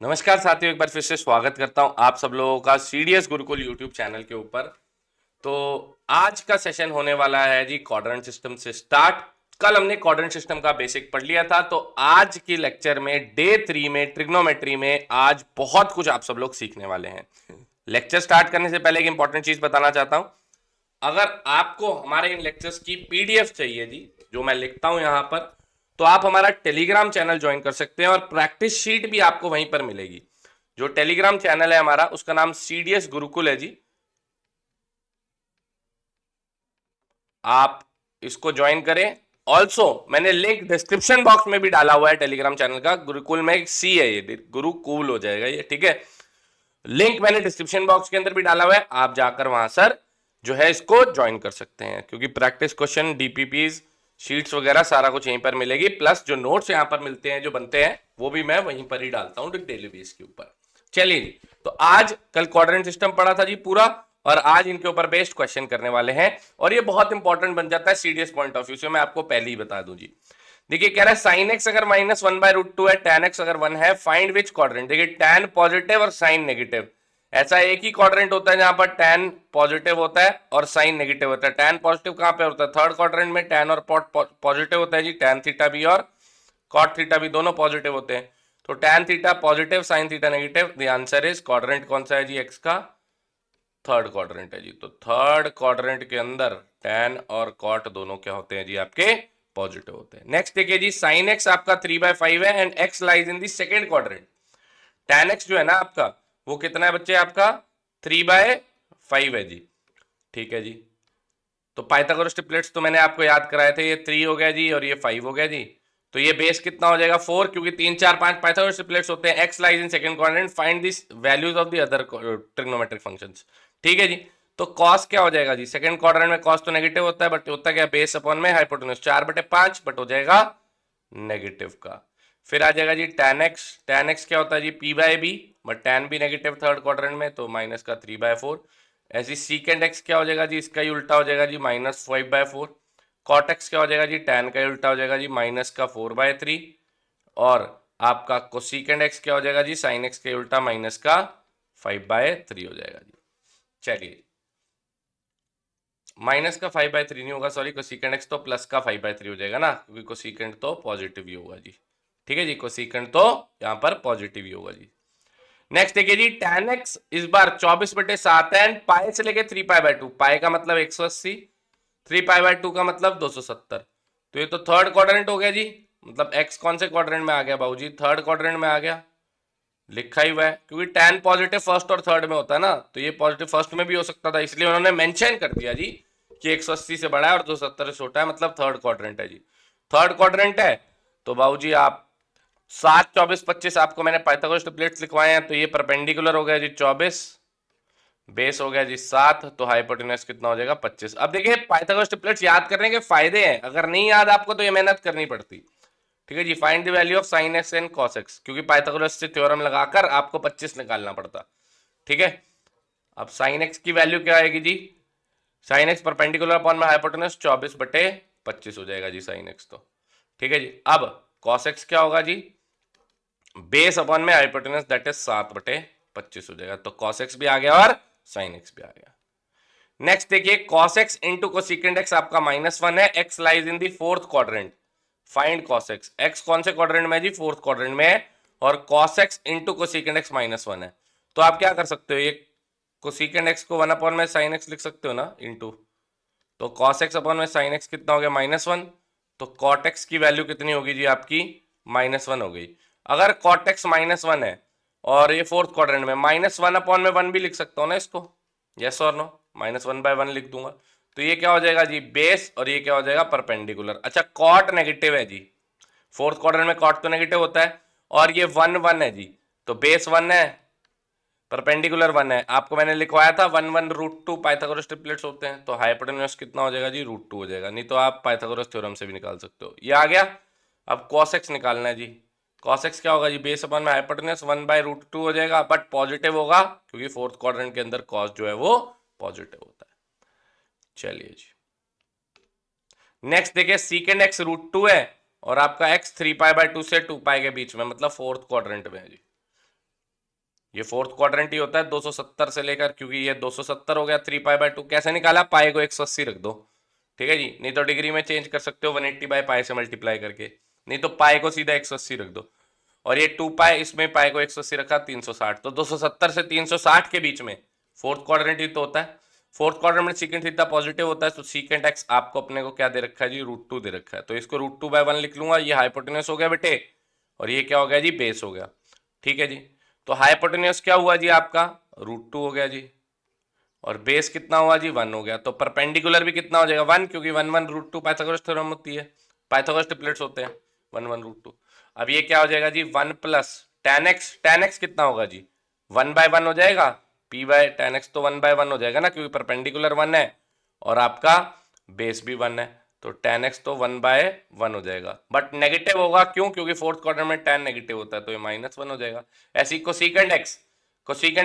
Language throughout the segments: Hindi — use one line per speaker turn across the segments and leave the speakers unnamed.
नमस्कार साथियों, एक बार फिर से स्वागत करता हूं आप सब लोगों का सीडीएस गुरुकुल यूट्यूब चैनल के ऊपर। तो आज का सेशन होने वाला है जी क्वाड्रेंट सिस्टम से स्टार्ट। कल हमने क्वाड्रेंट सिस्टम का बेसिक पढ़ लिया था, तो आज की लेक्चर में डे 3 में ट्रिग्नोमेट्री में आज बहुत कुछ आप सब लोग सीखने वाले हैं। लेक्चर स्टार्ट करने से पहले एक इंपॉर्टेंट चीज बताना चाहता हूं। अगर आपको हमारे इन लेक्चर्स की पीडीएफ चाहिए जी, जो मैं लिखता हूं यहां पर, तो आप हमारा टेलीग्राम चैनल ज्वाइन कर सकते हैं और प्रैक्टिस शीट भी आपको वहीं पर मिलेगी। जो टेलीग्राम चैनल है हमारा, उसका नाम सीडीएस गुरुकुल है जी। आप इसको ज्वाइन करें। ऑल्सो मैंने लिंक डिस्क्रिप्शन बॉक्स में भी डाला हुआ है टेलीग्राम चैनल का। गुरुकुल में एक सी है, ये गुरुकुल हो जाएगा ये, ठीक है। लिंक मैंने डिस्क्रिप्शन बॉक्स के अंदर भी डाला हुआ है, आप जाकर वहां सर जो है इसको ज्वाइन कर सकते हैं, क्योंकि प्रैक्टिस क्वेश्चन, डीपीपीज, शीट्स वगैरह सारा कुछ यहीं पर मिलेगी। प्लस जो नोट्स यहां पर मिलते हैं, जो बनते हैं, वो भी मैं वहीं पर ही डालता हूं डेली बेस के ऊपर। चलिए जी, तो आज कल क्वाड्रेंट सिस्टम पढ़ा था जी पूरा, और आज इनके ऊपर बेस्ड क्वेश्चन करने वाले हैं, और ये बहुत इंपॉर्टेंट बन जाता है सीडीएस पॉइंट ऑफ व्यू से। मैं आपको पहले ही बता दूं जी। देखिए कह रहा है साइन एक्स अगर -1/√2 है, tan एक्स अगर 1 है, फाइंड विच क्वाड्रेंट। देखिए tan पॉजिटिव और साइन नेगेटिव, ऐसा एक ही क्वाड्रेंट होता है जहां पर tan पॉजिटिव होता है और साइन नेगेटिव होता है। tan पॉजिटिव कहां पे होता है? थर्ड क्वाड्रेंट में। tan और पॉजिटिव होता है जी, tan थीटा भी और cot थीटा भी, दोनों पॉजिटिव होते हैं। तो tan theta positive, sine theta negative. The answer is, quadrant कौन सा है जी एक्स का? थर्ड क्वाड्रेंट है जी। तो थर्ड क्वाड्रेंट के अंदर tan और cot दोनों क्या होते हैं जी? आपके पॉजिटिव होते हैं। नेक्स्ट देखिए जी, साइन एक्स आपका 3/5 है and x lies in the second quadrant. tan x जो है ना आपका, वो कितना है बच्चे? आपका 3/5 है जी, ठीक है जी। तो पाइथागोरस ट्रिपलेट्स तो मैंने आपको याद कराए थे, ये 3 हो गया जी और ये 5 हो गया जी। तो ये बेस कितना हो जाएगा? 4, क्योंकि 3 4 5 पाइथागोरस ट्रिपलेट्स होते हैं। X lies in second quadrant, find this values of the other trigonometric functions, ठीक है जी। तो कॉस क्या हो जाएगा जी? सेकंड क्वाड्रेंट में कॉस तो नेगेटिव होता है, बट होता क्या? बेस अपॉन में हाइपोटेन्यूज, 4/5 बट हो जाएगा नेगेटिव का। फिर आ जाएगा जी tan एक्स। tan एक्स क्या होता है जी? p/b, बट tan भी नेगेटिव थर्ड क्वाड्रेंट में, तो माइनस का 3/4। ऐसी सीकेंड एक्स क्या हो जाएगा जी? इसका ही उल्टा हो जाएगा जी, -5/4। कॉट एक्स क्या हो जाएगा जी? tan का ही उल्टा हो जाएगा जी, माइनस का 4/3। और आपका कोसिकेंड एक्स क्या हो जाएगा जी? साइन एक्स के उल्टा, माइनस का 5/3 हो जाएगा जी। चलिए, माइनस का 5/3 नहीं होगा, सॉरी, कोसिकेंड एक्स तो प्लस का 5/3 हो जाएगा ना, क्योंकि कोसिकेंड तो पॉजिटिव ही होगा जी, ठीक है जी। कोसिकेंड तो यहाँ पर पॉजिटिव ही होगा जी। नेक्स्ट देखिए जी, tan x इस बार 24/7 है एंड पाई से लेके 3π/2। पाई का मतलब 180, 3π/2 का मतलब 270। तो ये तो थर्ड क्वाड्रेंट हो गया जी। मतलब x कौन से क्वाड्रेंट में आ गया बाबूजी? थर्ड क्वाड्रेंट में आ गया, लिखा ही हुआ है, क्योंकि tan पॉजिटिव फर्स्ट और थर्ड में होता है ना, तो ये पॉजिटिव फर्स्ट में भी हो सकता था, इसलिए उन्होंने मेंशन कर दिया जी कि 180 से बड़ा है और 270 से छोटा है, मतलब थर्ड क्वाड्रेंट है जी। थर्ड क्वाड्रेंट है तो बाबूजी आप 7, 24, 25 आपको मैंने पाइथागोरस ट्रिपलेट्स लिखवाए हैं, तो ये परपेंडिकुलर हो गया जी 24, बेस हो गया जी 7, तो हाइपोटेन्यूज कितना हो जाएगा? 25। अब देखिए पाइथागोरस ट्रिपलेट्स याद करने के फायदे हैं, अगर नहीं याद आपको तो ये मेहनत करनी पड़ती, ठीक है जी। Find the value of sine X and cos X, क्योंकि पाइथागोरस से थ्योरम लगाकर आपको 25 निकालना पड़ता, ठीक है। अब साइन एक्स की वैल्यू क्या आएगी जी? साइन एक्स परपेंडिकुलर अपॉन में हाइपोटेन्यूज 24/25 हो जाएगा जी साइन एक्स तो, ठीक है जी। अब कॉस एक्स क्या होगा जी? बेस अपॉन में हाइपोटेन्यूज, दैट इज 7/25 हो जाएगा। तो कॉस एक्स भी आ गया और साइन एक्स भी आ गया। नेक्स्ट देखिए, cos x into cosecant x आपका -1 है, x lies in the fourth quadrant. Find cos x। x कौन से क्वाड्रेंट में है जी? फोर्थ क्वाड्रेंट में है, और cos x into cosecant x -1 है। तो आप क्या कर सकते हो, ये कोसिकेंड x को 1 अपॉन में साइन x लिख सकते हो ना, इंटू। तो cos x अपॉन में साइन x कितना हो गया? -1। तो cot x की वैल्यू कितनी होगी जी? आपकी -1 हो गई। अगर cot x -1 है और ये फोर्थ क्वाड्रेंट में, -1 अपॉन में 1 भी लिख सकता हूँ ना इसको, यस और नो? -1/1 लिख दूंगा, तो ये क्या हो जाएगा जी? बेस, और ये क्या हो जाएगा? परपेंडिकुलर। अच्छा, कॉट नेगेटिव है जी, फोर्थ क्वाड्रेंट में कॉट तो नेगेटिव होता है, और ये 1 1 है जी, तो बेस 1 है, परपेंडिकुलर 1 है। आपको मैंने लिखवाया था 1 1√2 पाइथागोरस ट्रिपलेट्स होते हैं, तो हाइपोटेन्यूज कितना हो जाएगा जी? √2 हो जाएगा, नहीं तो आप पाइथागोरस थ्योरम से भी निकाल सकते हो। ये आ गया। अब cos x निकालना है जी। cos x क्या होगा जी? बेस अपॉन में हाइपोटेन्यूज 1/√2 हो जाएगा, बट पॉजिटिव होगा, क्योंकि फोर्थ क्वाड्रेंट के अंदर cos जो है वो पॉजिटिव होता है। चलिए जी, नेक्स्ट देखिए, सीकेंड x √2 है और आपका x 3π/2 से 2π के बीच में, मतलब फोर्थ क्वाड्रेंट में है जी। ये फोर्थ क्वाड्रेंट ही होता है 270 से लेकर, क्योंकि ये 270 हो गया 3 पाई/2। कैसे निकाला? पाई को 180 रख दो, ठीक है जी। नहीं तो डिग्री में चेंज कर सकते हो 180/पाई से मल्टीप्लाई करके, नहीं तो पाई को सीधा 180 रख दो। और ये 2 पाई, इसमें पाई को 180 रखा 360, तो 270 से 360 के बीच में फोर्थ क्वाड्रेंट ही तो होता है। फोर्थ क्वाड्रेंट में सीकेंट थीटा पॉजिटिव होता है, तो सीकेंट एक्स आपको अपने को क्या दे रखा है जी? √2 दे रखा है, तो इसको √2/1 लिख लूंगा। ये हाइपोटेन्यूस हो गया बेटे, और ये क्या हो गया जी? बेस हो गया, ठीक है जी। तो हाइपोटेन्यूस क्या हुआ जी आपका? √2 हो गया जी, और बेस कितना हुआ जी? 1 हो गया। तो परपेंडिकुलर भी कितना हो जाएगा? 1, क्योंकि 1 1 √2 पाइथागोरस थ्योरम होती है, पाइथागोरस ट्रिपलेट्स होते हैं 1 1 √2। अब ये क्या हो जाएगा जी? 1 प्लस tan x कितना होगा जी? 1/1 हो जाएगा। p/tan x तो 1/1 हो जाएगा ना, क्योंकि परपेंडिकुलर 1 है और आपका बेस भी 1 है, तो tan x तो 1/1 हो जाएगा। बट नेगेटिव होगा, क्यों? क्योंकि फोर्थ क्वार्टर में tan नेगेटिव होता है, तो ये -1 हो जाएगा। ऐसी कोसिकेंट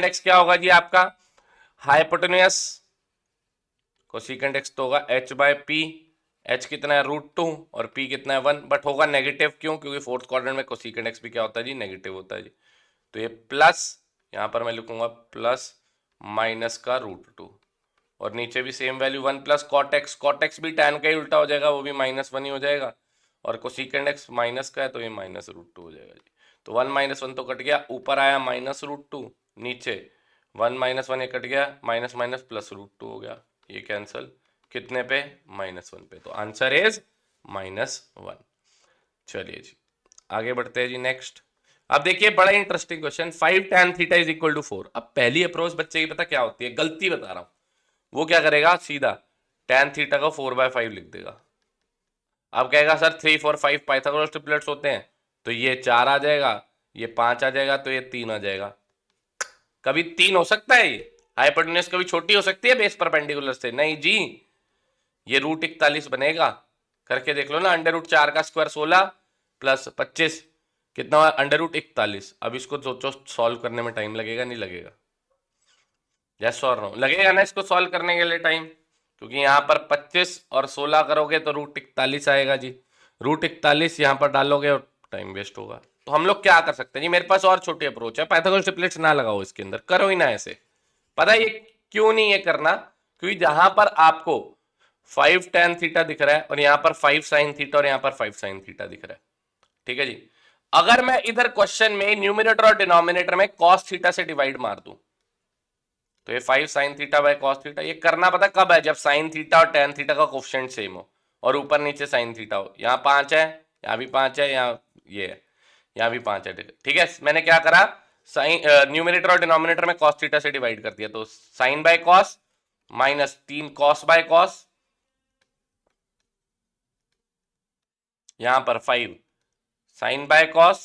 x क्या होगा जी आपका? हाइपोटेन्यूस कोसिकेंट x तो होगा h/p। h कितना है? √2, और p कितना है? 1, बट होगा नेगेटिव, क्यों? क्योंकि फोर्थ क्वाड्रेंट में कोसिकेंट x भी क्या होता है जी? नेगेटिव होता है जी। तो ये प्लस, यहां पर मैं लिखूंगा प्लस माइनस का √2, और नीचे भी same value 1 plus cot X भी tan का ही उल्टा हो जाएगा, वो भी -1 ही हो जाएगा, और कोसिकेंट x माइनस का है तो ये -√2 हो जाएगा जी। तो 1 -1 तो कट गया, ऊपर आया -√2, नीचे 1 -1 ये कट गया, माइनस माइनस +√2 हो गया, ये कैंसिल कितने पे? -1 पे। तो आंसर इज -1। चलिए जी आगे बढ़ते हैं जी नेक्स्ट। अब देखिए बड़ा interesting question, 5 tan theta is equal to 4। अब पहली अप्रोच बच्चे की पता क्या होती है? गलती बता रहा हूं। वो क्या करेगा? सीधा tan थीटा को 4/5 लिख देगा। अब कहेगा सर 3 4 5 पाइथागोरस ट्रिपलेट्स होते हैं, तो ये 4 आ जाएगा, ये 5 आ जाएगा, तो ये 3 आ जाएगा। कभी 3 हो सकता है? ये हाइपोटेन्यूस कभी छोटी हो सकती है बेस परपेंडिकुलर से? नहीं जी, ये √41 बनेगा। करके देख लो ना, √4 का स्क्वायर 16 प्लस 25 कितना हुआ? √41। अब इसको सोचो, सॉल्व करने में टाइम लगेगा नहीं लगेगा? यस और नो? लगेगा ना इसको सॉल्व करने के लिए टाइम, क्योंकि यहाँ पर 25 और 16 करोगे तो √41 आएगा जी। √41 यहाँ पर डालोगे और टाइम वेस्ट होगा। तो हम लोग क्या कर सकते हैं जी? मेरे पास और छोटी अप्रोच है, पाइथागोरस ट्रिपलेट्स ना लगाओ इसके अंदर, करो ही ना ऐसे। पता है ये क्यों नहीं ये करना? क्योंकि जहां पर आपको 5 tan थीटा दिख रहा है, और यहां पर 5 sin थीटा, और यहां पर 5 sin थीटा दिख रहा है, ठीक है जी। अगर मैं इधर क्वेश्चन में न्यूमिनेटर और डिनोमिनेटर में cos थीटा से डिवाइड मार दूं, तो ये 5 sin theta by cos theta, ये करना पता कब है? जब sin थीटा और tan थीटा का कोफिशिएंट सेम हो, और ऊपर नीचे sin थीटा हो। यहाँ 5 है, यहाँ भी 5 है, यहाँ ये है, यहाँ भी 5 है, ठीक है। मैंने क्या करा? साइन न्यूमिनेटर और डिनोमिनेटर में cos थीटा से डिवाइड कर दिया, तो sin by cos -3 cos by cos, यहां पर 5 sin by cos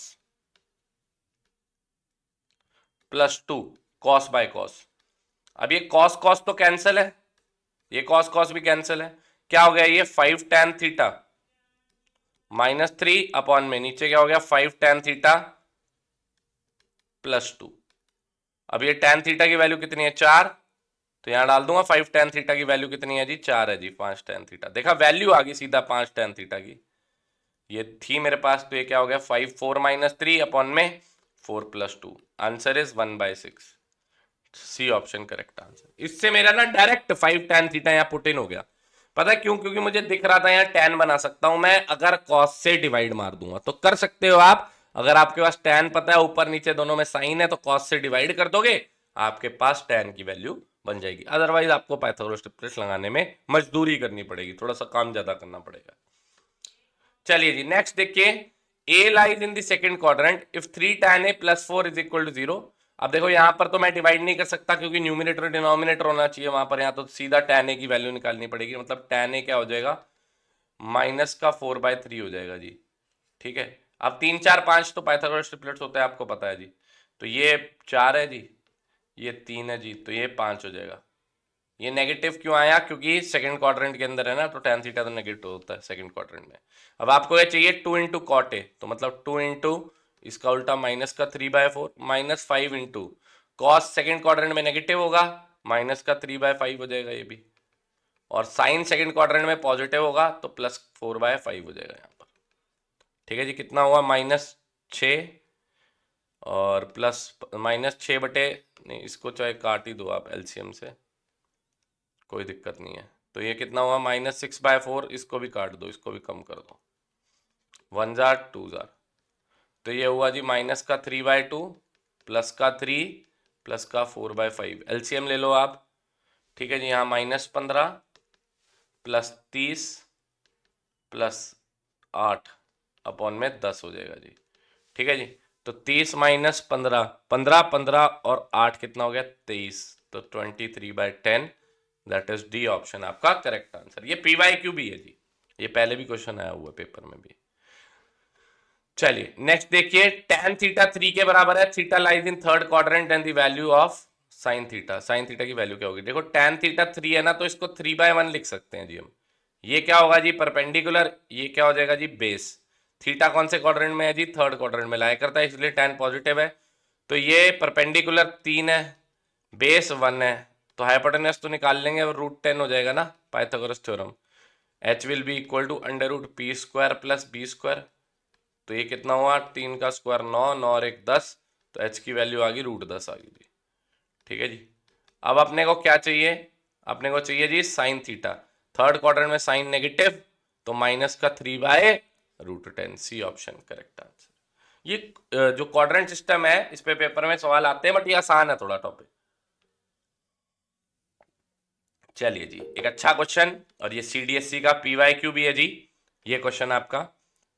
+2 cos by cos। अब ये cos cos तो कैंसिल है, ये cos cos भी कैंसिल है। क्या हो गया? ये 5 tan थीटा -3 अपॉन में नीचे क्या हो गया? 5 tan थीटा +2। अब ये tan थीटा की वैल्यू कितनी है? 4, तो यहां डाल दूंगा 5 tan थीटा की वैल्यू कितनी है जी? 4 है जी। 5 tan थीटा, देखा वैल्यू आ गई सीधा 5 tan थीटा की, ये थी मेरे पास, तो ये क्या हो गया? 5 4 -3 अपॉन में 4 +2। Answer is 1/6। C option correct answer. इससे मेरा ना डायरेक्ट 5 tan थीटा यहाँ पुट इन हो गया। पता है क्यों? क्योंकि मुझे दिख रहा था यहाँ tan बना सकता हूं मैं, अगर cos से डिवाइड मार दूंगा तो कर सकते हो आप। अगर आपके पास tan पता है, ऊपर नीचे दोनों में साइन है, तो cos से डिवाइड कर दोगे, आपके पास tan की वैल्यू बन जाएगी। अदरवाइज आपको पाइथागोरस ट्रिपलेट्स लगाने में मजदूरी करनी पड़ेगी, थोड़ा सा काम ज्यादा करना पड़ेगा। चलिए जी नेक्स्ट देखिए, A lies in the second quadrant if 3 tan a + 4 = 0। अब देखो यहां पर तो मैं डिवाइड नहीं कर सकता, क्योंकि न्यूमिनेटर डिनोमिनेटर होना चाहिए वहां पर, यहां तो सीधा tan a की वैल्यू निकालनी पड़ेगी। मतलब tan a क्या हो जाएगा? -4/3 हो जाएगा जी, ठीक है। अब 3 4 5 तो पाइथागोरस ट्रिपलेट्स होता है, आपको पता है जी। तो ये 4 है जी, ये 3 है जी, तो ये 5 हो जाएगा। ये नेगेटिव क्यों आया? क्योंकि सेकंड क्वाड्रेंट के अंदर है ना, तो tan थीटा तो नेगेटिव होता है सेकंड क्वाड्रेंट में। अब आपको ये चाहिए 2 × cot a, तो मतलब 2 × इसका उल्टा -3/4 -5 × cos सेकंड क्वाड्रेंट में नेगेटिव होगा, -3/5 हो जाएगा ये भी। और साइन सेकंड क्वाड्रेंट में पॉजिटिव होगा, तो +4/5 हो जाएगा यहाँ पर, ठीक है जी। कितना हुआ? -6 और प्लस माइनस 6 बटे, नहीं इसको चाहे काट ही दो आप एलसीएम से, कोई दिक्कत नहीं है। तो ये कितना हुआ -6/4, इसको भी काट दो, इसको भी कम कर दो, 1 जार 2 जार, तो ये हुआ जी -3/2 प्लस का 3 प्लस का 4/5, एलसीएम ले लो आप। ठीक है जी, यहाँ -15 प्लस 30 प्लस 8 अपॉन में 10 हो जाएगा जी। ठीक है जी, तो 30 माइनस 15, 15 15 और 8 कितना हो गया 23, तो 23/10, दैट इज डी ऑप्शन आपका करेक्ट आंसर। ये पीवाईक्यू भी है जी, ये पहले भी क्वेश्चन आया हुआ है पेपर में भी। चलिए नेक्स्ट देखिए, tan थीटा 3 के बराबर है, theta lies in third quadrant and the value of sine theta, sine theta की वैल्यू क्या होगी? देखो tan थीटा 3 है ना, तो इसको 3/1 लिख सकते हैं जी हम। ये क्या होगा जी परपेंडिकुलर, ये क्या हो जाएगा जी बेस। थीटा कौन से क्वाड्रेंट में है जी? थर्ड क्वाड्रेंट में लाया करता है, इसलिए tan पॉजिटिव है। तो ये परपेंडिकुलर 3 है, बेस 1 है, तो हाइपोटेनस तो निकाल लेंगे और √10 हो जाएगा ना, Pythagoras theorem. h will be equal to √p² plus b², तो ये कितना हुआ 3 का स्क्वायर 9, 9 और 1 10, तो h की वैल्यू आ गई √10 आ गई। ठीक है जी, अब अपने को क्या चाहिए? अपने को चाहिए जी साइन थीटा, थर्ड क्वाड्रेंट में साइन नेगेटिव, तो -3/√10, सी ऑप्शन करेक्ट आंसर। ये जो क्वाड्रेंट सिस्टम है इस पे पेपर में सवाल आते हैं, बट ये आसान है थोड़ा टॉपिक। चलिए जी, एक अच्छा क्वेश्चन, और ये सीडीएससी का पीवाईक्यू भी है जी। ये क्वेश्चन आपका,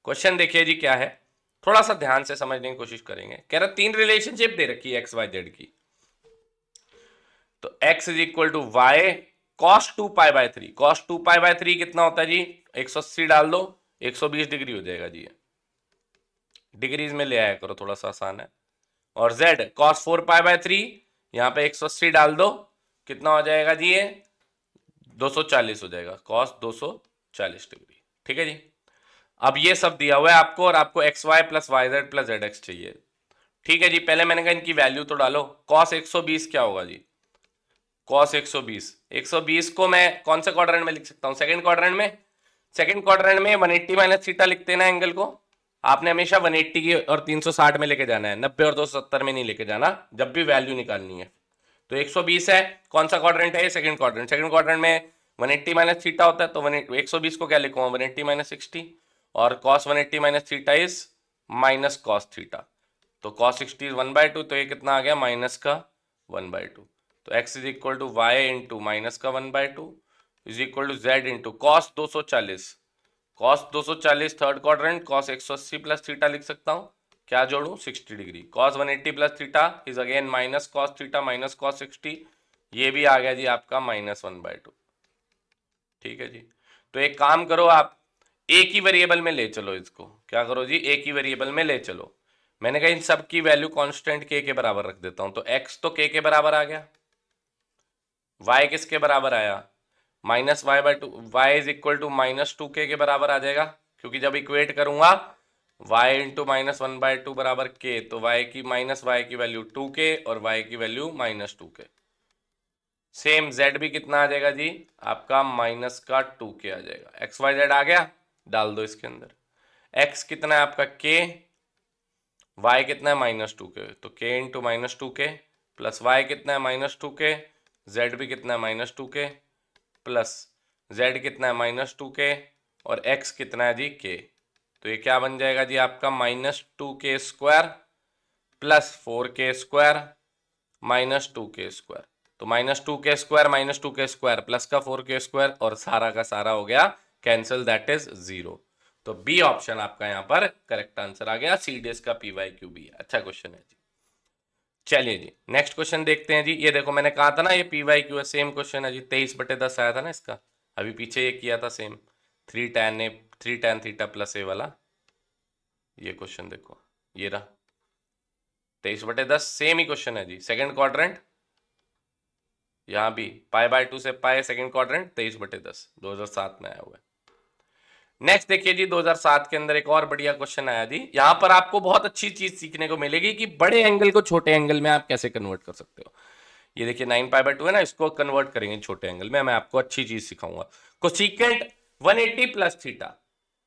क्वेश्चन देखिए जी क्या है, थोड़ा सा ध्यान से समझने की कोशिश करेंगे। कह रहा 3 रिलेशनशिप दे रखी है XYZ की, तो x is equal to y cos 2π/3, cos 2π/3 कितना होता है जी? 180 डाल दो, 120 डिग्री हो जाएगा जी। डिग्रीज में ले आया करो, थोड़ा सा आसान है। और z cos 4π/3, यहाँ पे 180 डाल दो, कितना हो जाएगा जी? ये 240 हो जाएगा, cos 240 डिग्री। ठीक है जी, अब ये सब दिया हुआ है आपको, और आपको xy plus yz plus zx चाहिए। ठीक है जी, पहले मैंने कहा इनकी वैल्यू तो डालो। cos 120 क्या होगा जी? cos 120, 120 को मैं कौन से क्वाड्रेंट में लिख सकता हूं? सेकंड क्वाड्रेंट में। सेकंड क्वाड्रेंट में 180 माइनस थीटा लिखते हैं ना एंगल को, आपने हमेशा 180 की और 360 में लेके जाना है, 90 और 270 में नहीं लेके जाना जब भी वैल्यू निकालनी है। तो 120 है, कौन सा क्वाड्रेंट है? Second quadrant. सेकंड क्वाड्रेंट में 180 माइनस थीटा होता है, तो 120 को क्या लिखूंगा? 180 माइनस 60, और cos 180 minus theta is minus cos theta, तो cos 60 इज 1/2, तो ये कितना आ गया माइनस का 1/2। तो x is equal to y into minus का 1/2 is equal to z into cos 240, cos 240 third quadrant, cos 180 plus theta लिख सकता हूँ, क्या जोड़ू? 60 degree. cos 180 plus theta is again minus cos theta minus cos 60, ये भी आ गया जी आपका -1/2। ठीक है जी, तो एक काम करो आप, एक ही वेरिएबल में ले चलो इसको। क्या करो जी? एक ही वेरिएबल में ले चलो। मैंने कहा इन सब की वैल्यू कांस्टेंट k के बराबर रख देता हूं, तो x तो k के बराबर आ गया, y किसके बराबर आया? -y/2, y is equal to -2k के बराबर आ जाएगा, क्योंकि जब इक्वेट करूंगा y इंटू -1/2 बराबर k, तो y की वैल्यू 2k और y की वैल्यू -2k। सेम z भी कितना आ जाएगा जी आपका -2k आ जाएगा। XYZ आ गया, डाल दो इसके अंदर। x कितना है आपका k, y कितना है -2k, तो k into -2k plus y कितना है -2k, z भी कितना है -2k प्लस z कितना है -2k, और x कितना है जी k, तो ये क्या बन जाएगा जी आपका -2k² प्लस 4k² -2k², तो -2k² प्लस का 4k² और सारा का सारा हो गया कैंसिल, दैट इज 0। तो बी ऑप्शन आपका यहां पर करेक्ट आंसर आ गया। सीडीएस का पीवाईक्यू भी अच्छा क्वेश्चन है जी। चलिए जी नेक्स्ट क्वेश्चन देखते हैं जी। ये देखो मैंने कहा था ना ये पीवाईक्यू है, सेम क्वेश्चन है जी, 23/10 आया था ना इसका, अभी पीछे ये किया था सेम, 3 tan थीटा प्लस ए वाला। ये क्वेश्चन देखो, ये रहा 23/10, सेम ही क्वेश्चन है जी। सेकंड क्वाड्रेंट, यहाँ भी π/2 से पाए, सेकंड क्वाड्रेंट 23/10, 2007 में आया हुआ है। नेक्स्ट देखिए जी 2007 के अंदर एक और बढ़िया क्वेश्चन आया जी। यहां पर आपको बहुत अच्छी चीज सीखने को मिलेगी कि बड़े एंगल को छोटे एंगल में आप कैसे कन्वर्ट कर सकते हो। ये देखिए 9π/2 है ना, इसको कन्वर्ट करेंगे छोटे एंगल में, मैं आपको अच्छी चीज सिखाऊंगा। Cosecant 180 plus theta,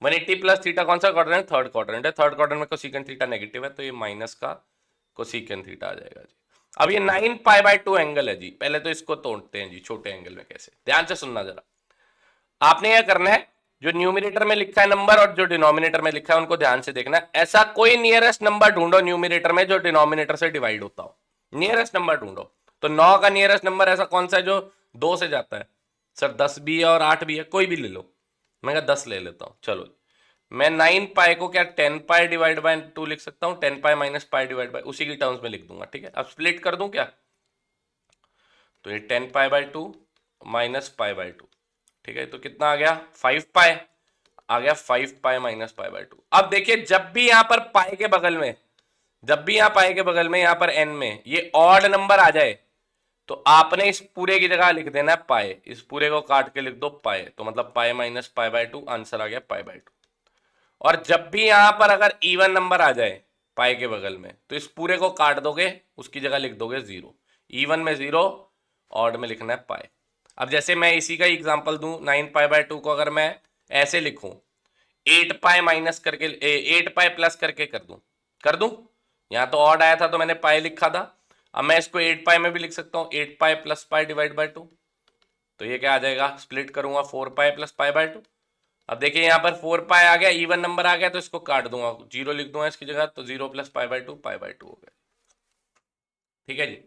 180 plus theta कौन सा क्वाड्रेंट? थर्ड क्वाड्रेंट है। थर्ड क्वाड्रेंट में कोसिकेंट थीटा नेगेटिव है, तो ये माइनस का कोसिकेंड थीटा आ जाएगा जी। अब ये 9π/2 एंगल है जी, पहले तो इसको तोड़ते हैं जी छोटे एंगल में कैसे, ध्यान से सुनना जरा। आपने क्या करना है, जो न्यूमिनेटर में लिखा है नंबर और जो डिनोमिनेटर में लिखा है उनको ध्यान से देखना है। ऐसा कोई नियरेस्ट नंबर ढूंढो न्यूमिनेटर में जो डिनोमिनेटर से डिवाइड होता हो, नियरेस्ट नंबर ढूंढो। तो 9 का नियरेस्ट नंबर ऐसा कौन सा है जो 2 से जाता है? सर 10 भी है और 8 भी है, कोई भी ले लो। मैं 10 ले लेता हूं, चलो। मैं 9π को क्या 10π डिवाइड बाय 2 लिख सकता हूं, 10π माइनस पाई डिवाइड बाय, उसी की टर्म्स में लिख दूंगा, ठीक है। अब स्प्लिट कर दूं क्या, तो ये 10π/2 माइनस π/2, ठीक है। तो कितना आ गया 5π आ गया, 5π माइनस π/2। अब देखिए जब भी यहां पर पाई के बगल में, जब भी यहां पाई के बगल में यहां पर एन में ये ऑड नंबर आ जाए तो आपने इस पूरे की जगह लिख देना है पाए, इस पूरे को काट के लिख दो पाए, तो मतलब पाए माइनस π/2, आंसर आ गया π/2। और जब भी यहां पर अगर इवन नंबर आ जाए पाई के बगल में तो इस पूरे को काट दोगे, उसकी जगह लिख दोगे 0। इवन में 0, ऑड में लिखना है पाए। अब जैसे मैं इसी का एग्जांपल दूं, 9π/2 को अगर मैं ऐसे लिखूं 8π माइनस करके 8π प्लस करके कर दूं, यहां तो ऑड आया था तो मैंने पाई लिखा था। अब मैं इसको 8π में भी लिख सकता हूं, 8π प्लस पाई डिवाइड बाय 2, तो ये क्या आ जाएगा, स्प्लिट करूंगा 4π प्लस π/2। अब देखिए यहां पर 4π आ गया, इवन नंबर आ गया तो इसको काट दूंगा, 0 लिख दूंगा इसकी जगह, तो 0 प्लस π/2 π/2 हो गया, ठीक है जी।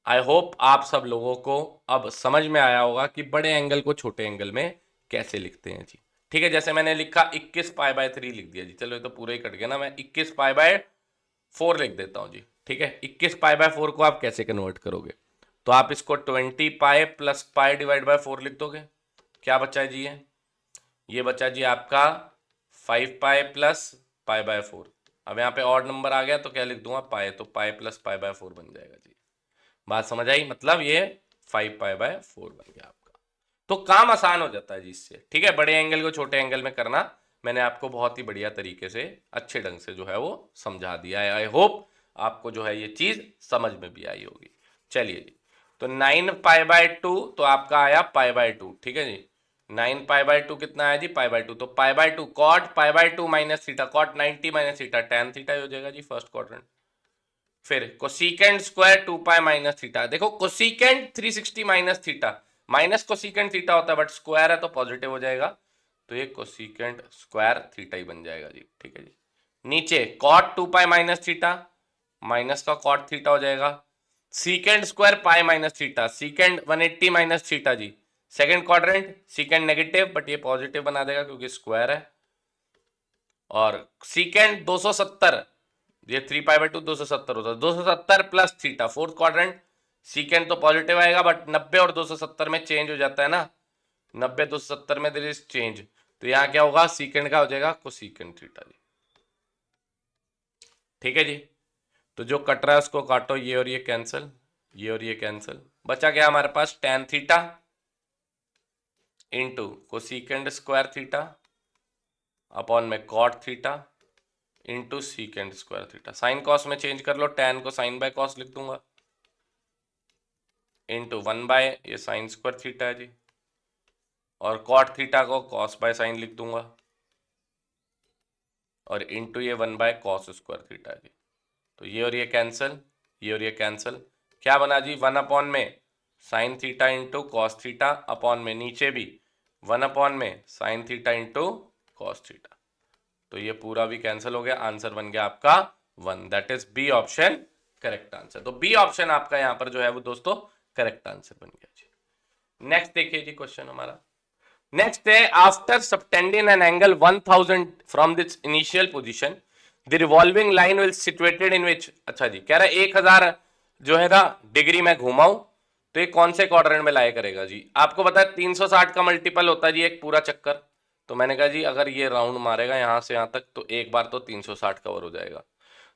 आई होप आप सब लोगों को अब समझ में आया होगा कि बड़े एंगल को छोटे एंगल में कैसे लिखते हैं जी, ठीक है। जैसे मैंने लिखा 21π/3 लिख दिया जी, चलो ये तो पूरा ही कट गया ना, मैं 21π/4 लिख देता हूं जी, ठीक है। 21π/4 को आप कैसे कन्वर्ट करोगे, तो आप इसको 20π प्लस पाई डिवाइड बाय 4 लिख दोगे, क्या बचा है जी, ये बचा जी आपका 5π प्लस π/4। अब यहाँ पे ऑड नंबर आ गया तो क्या लिख दूंगा पाई, तो पाई प्लस π/4 बन जाएगा जी। बात समझ आई, मतलब ये 5π/4 बन गया आपका। तो काम आसान हो जाता है जी इससे, ठीक है। बड़े एंगल को छोटे एंगल में करना मैंने आपको बहुत ही बढ़िया तरीके से अच्छे ढंग से जो है वो समझा दिया है। आई होप आपको जो है ये चीज समझ में भी आई होगी। चलिए जी, तो 9π/2 तो आपका आया π/2, ठीक है जी। 9π/2 कितना आया जी π/2, तो π/2 cot π/2 minus theta, cot 90 minus theta tan theta हो जाएगा जी फर्स्ट क्वाड्रेंट। फिर कोसिकेंड स्क्वायर 2π माइनस थीटा, देखो cosecant 360 minus theta, minus cosecant theta होता है बट स्क्वायर है तो पॉजिटिव हो जाएगा, तो ये कोसिकेंड स्क्वायर थीटा ही बन जाएगा जी, ठीक है जी। नीचे कॉट 2π माइनस थीटा, माइनस का कॉट थीटा हो जाएगा। Secant square pi minus theta, secant 180 minus theta जी, second quadrant secant negative but ये पॉजिटिव बना देगा क्योंकि स्क्वायर है। और सीकेंड 270, ये 3π/2 270 होता है, 270 प्लस थीटा फोर्थ क्वाड्रेंट, सीकेंड तो पॉजिटिव आएगा बट 90 और 270 में चेंज हो जाता है ना, 90 270 में देयर इज चेंज, तो यहां क्या होगा सीकेंड का हो जाएगा कोसिकेंड थीटा जी, ठीक है जी। तो जो कट रहा है उसको काटो, ये और ये कैंसिल, ये और ये कैंसिल, बचा क्या हमारे पास tan theta into cosecant square theta upon में cot theta into secant square theta. Sine cos में चेंज कर लो, tan को साइन बाय कॉस लिख दूंगा इंटू 1 बाय ये साइन स्क्वायर थीटा है जी, और कॉट थीटा को कॉस बाय साइन लिख दूंगा और इंटू ये 1 बाय कॉस स्क्वायर थीटा है जी। तो ये और ये कैंसिल, ये और ये कैंसिल, क्या बना जी 1 अपॉन में sine theta into cos theta upon में नीचे भी 1 अपॉन में sine theta into cos theta, तो ये पूरा भी कैंसिल हो गया, आंसर बन गया आपका 1, that is B option correct answer. तो बी ऑप्शन आपका यहां पर जो है वो दोस्तों करेक्ट आंसर बन गया जी। नेक्स्ट देखिए जी क्वेश्चन हमारा, नेक्स्ट है after subtending an angle 1000 from this initial position the revolving line will situated in which, अच्छा जी कह रहा है 1000 जो है ना डिग्री में घुमाऊं तो ये कौन से क्वाड्रेंट में लाया करेगा जी। आपको पता है 360 का मल्टीपल होता है जी एक पूरा चक्कर, तो मैंने कहा जी अगर ये राउंड मारेगा यहां से यहां तक तो एक बार तो 360 कवर हो जाएगा,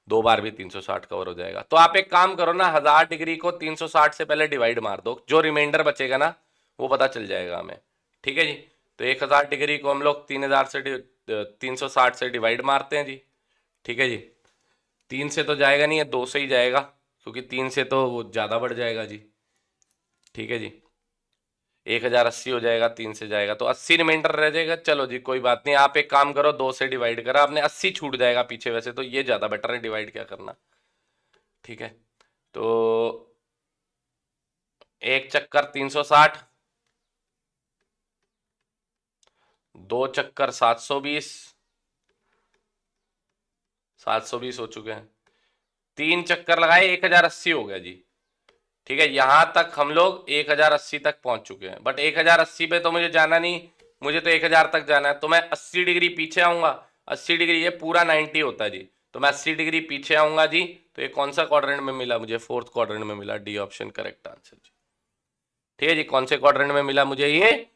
दो बार भी 360 कवर हो जाएगा। तो आप एक काम करो ना, 1000 डिग्री को 360 से पहले डिवाइड मार दो, जो रिमाइंडर बचेगा ना वो पता चल जाएगा हमें, ठीक है जी। तो 1000 डिग्री को हम लोग 3000 से 360 से डिवाइड मारते हैं जी, ठीक है जी। 3 से तो जाएगा नहीं है, 2 से ही जाएगा क्योंकि 3 से तो वो ज़्यादा बढ़ जाएगा जी, ठीक है जी। 1080 हो जाएगा, 3 से जाएगा तो 80 रिमाइंडर रह जाएगा। चलो जी कोई बात नहीं, आप एक काम करो 2 से डिवाइड करा आपने, 80 छूट जाएगा पीछे, वैसे तो ये ज़्यादा बेटर है डिवाइड क्या करना, ठीक है, तो एक चक्कर 360, दो चक्कर 720, 720 हो चुके हैं, तीन चक्कर लगाए 1080 हो गया जी। ठीक है, यहां तक हम लोग 1080 तक पहुंच चुके हैं, बट 1080 पे तो मुझे जाना नहीं, मुझे तो 1000 तक जाना है, तो मैं 80 डिग्री पीछे आऊंगा। 80 डिग्री, ये पूरा 90 होता है जी, तो मैं 80 डिग्री पीछे आऊंगा जी। तो ये कौन सा क्वाड्रेंट में मिला मुझे? फोर्थ क्वाड्रेंट में मिला, डी ऑप्शन करेक्ट आंसर जी। ठीक है जी, कौन से क्वाड्रेंट में मिला मुझे? ये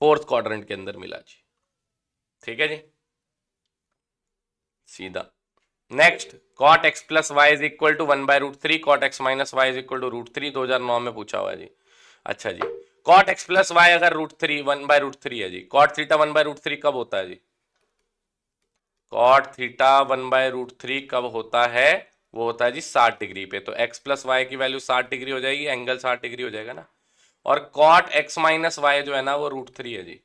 फोर्थ क्वाड्रेंट के अंदर मिला जी। ठीक है जी, सीधा। Next, cot x plus y is equal to 1/√3, cot x minus y is equal to √3, 2009 में पूछा हुआ है जी। अच्छा जी, कॉट एक्स प्लस वाई अगर √3 1/√3 है जी, कॉट थीटा 1/√3 कब होता है जी? कॉट थीटा 1/√3 कब होता है? वो होता है जी 60 डिग्री पे। तो एक्स प्लस वाई की वैल्यू 60 डिग्री हो जाएगी, एंगल 60 डिग्री हो जाएगा ना। और कॉट एक्स माइनस वाई जो है ना वो √3 है जी।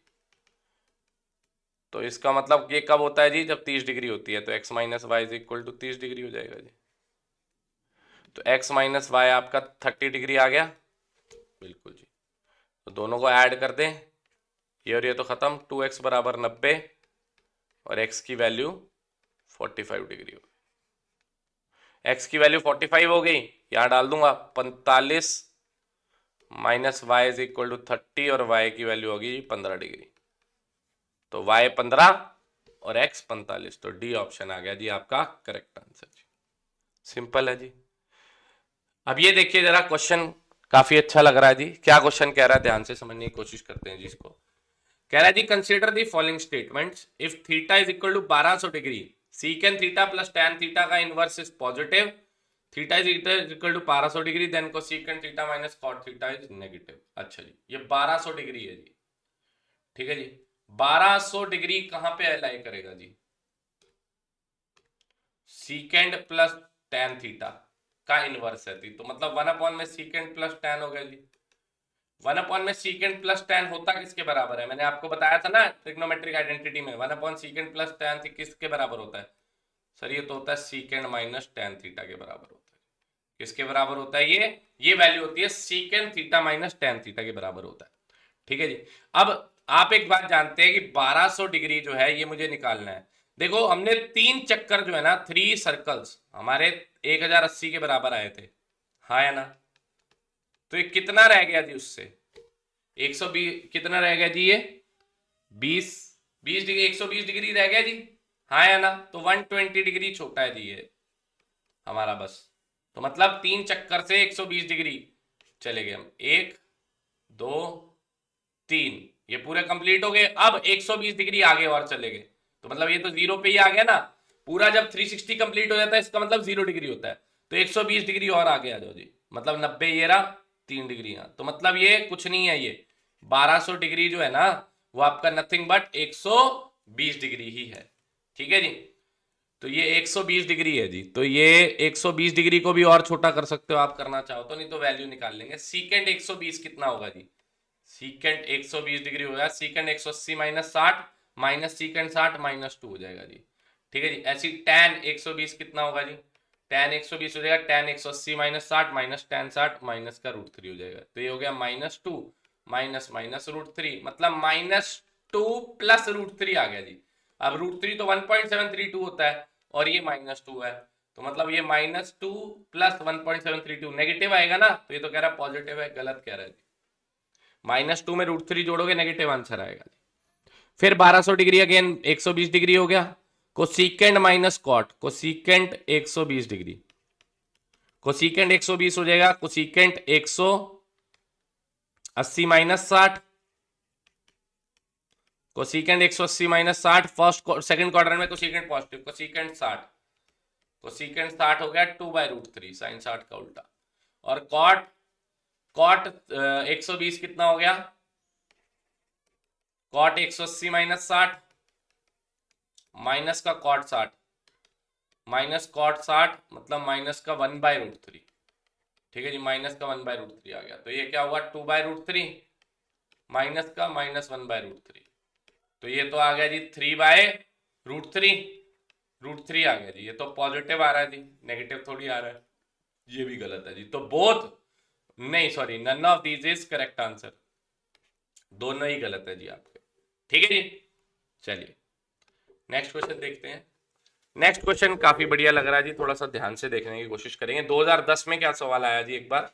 तो इसका मतलब ये कब होता है जी? जब 30 डिग्री होती है, तो x minus y is equal to 30 degree हो जाएगा जी। तो एक्स माइनस वाई आपका 30 डिग्री आ गया, बिल्कुल जी। तो दोनों को ऐड कर दें, ये और ये तो खत्म, 2x बराबर 90 और x की वैल्यू 45 डिग्री हो गई। x की वैल्यू 45 हो गई, यहां डाल दूंगा 45 minus y is equal to 30 और y की वैल्यू होगी 15 डिग्री। तो y 15 और x 45, तो डी ऑप्शन आ गया जी आपका करेक्ट आंसर जी। सिंपल है जी। अब ये देखिए जरा, क्वेश्चन काफी अच्छा लग रहा है जी। क्या क्वेश्चन कह रहा है, ध्यान से समझने की कोशिश करते हैं जी इसको। कह रहा है जी, consider the following statements, if theta is equal to 1200 degree, secant theta plus tan theta का inverse is positive, theta is equal to 1200 degree, then cosecant theta minus cot theta is negative. अच्छा जी, ये 1200 डिग्री है जी। ठीक है जी, 1200 डिग्री कहां पे अलाई करेगा जी? सीकेंड प्लस टैन थीटा का इनवर्स है जी, तो मतलब 1 में सीकेंड प्लस टैन हो गया जी। 1 में सीकेंड प्लस टैन होता किसके बराबर है? मैंने आपको बताया था ना ट्रिग्नोमेट्रिक आइडेंटिटी में, 1 सीकेंड प्लस टैन किसके बराबर होता है? सर ये तो होता है सीकेंड माइनस टैन थीटा के बराबर होता है। किसके बराबर होता है ये वैल्यू होती है secant theta minus tan theta के बराबर होता है। ठीक है जी। अब आप एक बात जानते हैं कि 1200 डिग्री जो है ये मुझे निकालना है। देखो, हमने 3 चक्कर जो है ना, 3 सर्कल्स हमारे 1080 के बराबर आए थे, हाँ या ना? तो ये कितना रह गया जी उससे? 120 कितना रह गया जी? ये 20 20 डिग्री, 120 डिग्री रह गया जी, हाँ या ना? तो 120 डिग्री छोटा है जी ये हमारा, बस। तो मतलब 3 चक्कर से 120 डिग्री चले गए हम, 1 2 3, ये पूरे कंप्लीट हो गए। अब 120 डिग्री आगे और चले गए, तो मतलब ये तो जीरो पे ही आ गया ना। पूरा जब 360 कंप्लीट हो जाता है इसका मतलब 0 डिग्री होता है, तो 120 डिग्री और आगे आ जाओ जी, मतलब 90, ये रहा 3 डिग्री यहाँ, तो मतलब ये कुछ नहीं है, ये 1200 डिग्री जो है ना वो आपका नथिंग बट 120 डिग्री ही है। ठीक है जी, तो ये 120 डिग्री है जी। तो ये 120 डिग्री को भी और छोटा कर सकते हो आप, करना चाहो तो, नहीं तो वैल्यू निकाल लेंगे। सीकेंड 120 कितना होगा जी? सीकेंड 120 डिग्री होगा, सीकेंड 180 माइनस 60 माइनस सीकेंड 60 माइनस 2 हो जाएगा जी। ठीक है जी। ऐसी टैन 120 कितना होगा जी? टैन 120 हो जाएगा tan 180 minus 60 minus tan 60 minus का √3 हो जाएगा, तो ये हो गया -2 माइनस माइनस √3, मतलब -2 प्लस √3 आ गया जी। अब √3 तो 1.732 होता है और ये -2 है, तो मतलब ये -2 प्लस 1.732 नेगेटिव आएगा ना, तो ये तो कह रहा है पॉजिटिव है, गलत कह रहा है जी। -2 में √3 जोड़ोगे नेगेटिव आंसर आएगा जी। फिर 1200 डिग्री अगेन 120 डिग्री हो गया, कोसीकेंड माइनस कॉट, कोसीकेंड 120 डिग्री, कोसीकेंड 120 हो जाएगा कोसीकेंड 180 minus 60, कोसीकेंड 180 minus 60, first second quadrant में कोसीकेंड पॉजिटिव, कोसीकेंड 60, कोसीकेंड 60 हो गया 2/√3 साइन 60 का उल्टा। और कॉट कॉट 120 कितना हो गया? कॉट 180 माइनस 60 माइनस का कॉट 60 माइनस कॉट 60 मतलब माइनस का 1/√3। ठीक है जी, माइनस का 1/√3 आ गया, तो ये क्या हुआ 2/√3 माइनस का -1/√3, तो ये तो आ गया जी 3/√3, √3 आ गया जी। ये तो पॉजिटिव आ रहा है जी, नेगेटिव थोड़ी आ रहा है। ये भी गलत है जी। तो बोथ, नहीं sorry, none of these is correct answer, दोनों ही गलत है जी आपके। ठीक है जी, चलिए नेक्स्ट क्वेश्चन देखते हैं। नेक्स्ट क्वेश्चन काफी बढ़िया लग रहा है जी, थोड़ा सा ध्यान से देखने की कोशिश करेंगे। 2010 में क्या सवाल आया जी, एक बार।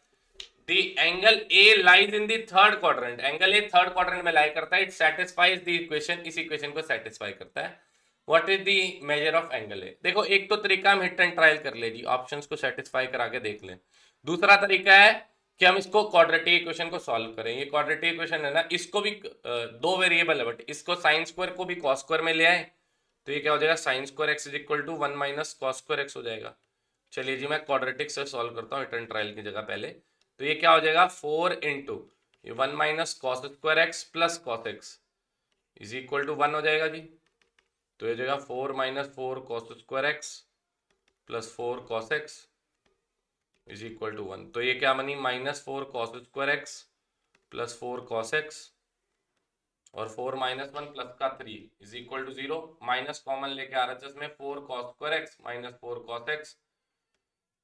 The angle A lies in the third quadrant, angle A third quadrant में लाई करता है, इट सेटिस्फाइज द इक्वेशन, इस इक्वेशन को सेटिस्फाई करता है। What is the measure of angle A. देखो एक तो तरीका हम हिट एंड ट्रायल कर ले जी, ऑप्शंस को सेटिस्फाई करा के देख लें। दूसरा तरीका है कि हम इसको क्वाड्रेटिक इक्वेशन को सॉल्व करें। ये क्वाड्रेटिक इक्वेशन है ना, इसको भी दो वेरिएबल है, बट इसको साइन स्क्वायर को भी कॉस स्क्वायर में ले आए, तो ये क्या हो जाएगा, sine square x is equal to 1 minus cos square x हो जाएगा। चलिए जी मैं क्वाड्रेटिक से सॉल्व करता हूँ हिट एंड ट्रायल की जगह पहले। तो ये क्या हो जाएगा, 4 इंटू ये 1 minus cos square x plus cos x is equal to 1 हो जाएगा जी। तो ये हो जाएगा 4 minus 4 cos square x plus 4 cos x is equal to 1। तो ये क्या बनी, minus 4 cos square x plus 4 cos x और 4 माइनस 1 प्लस का 3 is equal to 0। Minus common लेके आ रहा है इसमें, 4 cos square x minus 4 cos x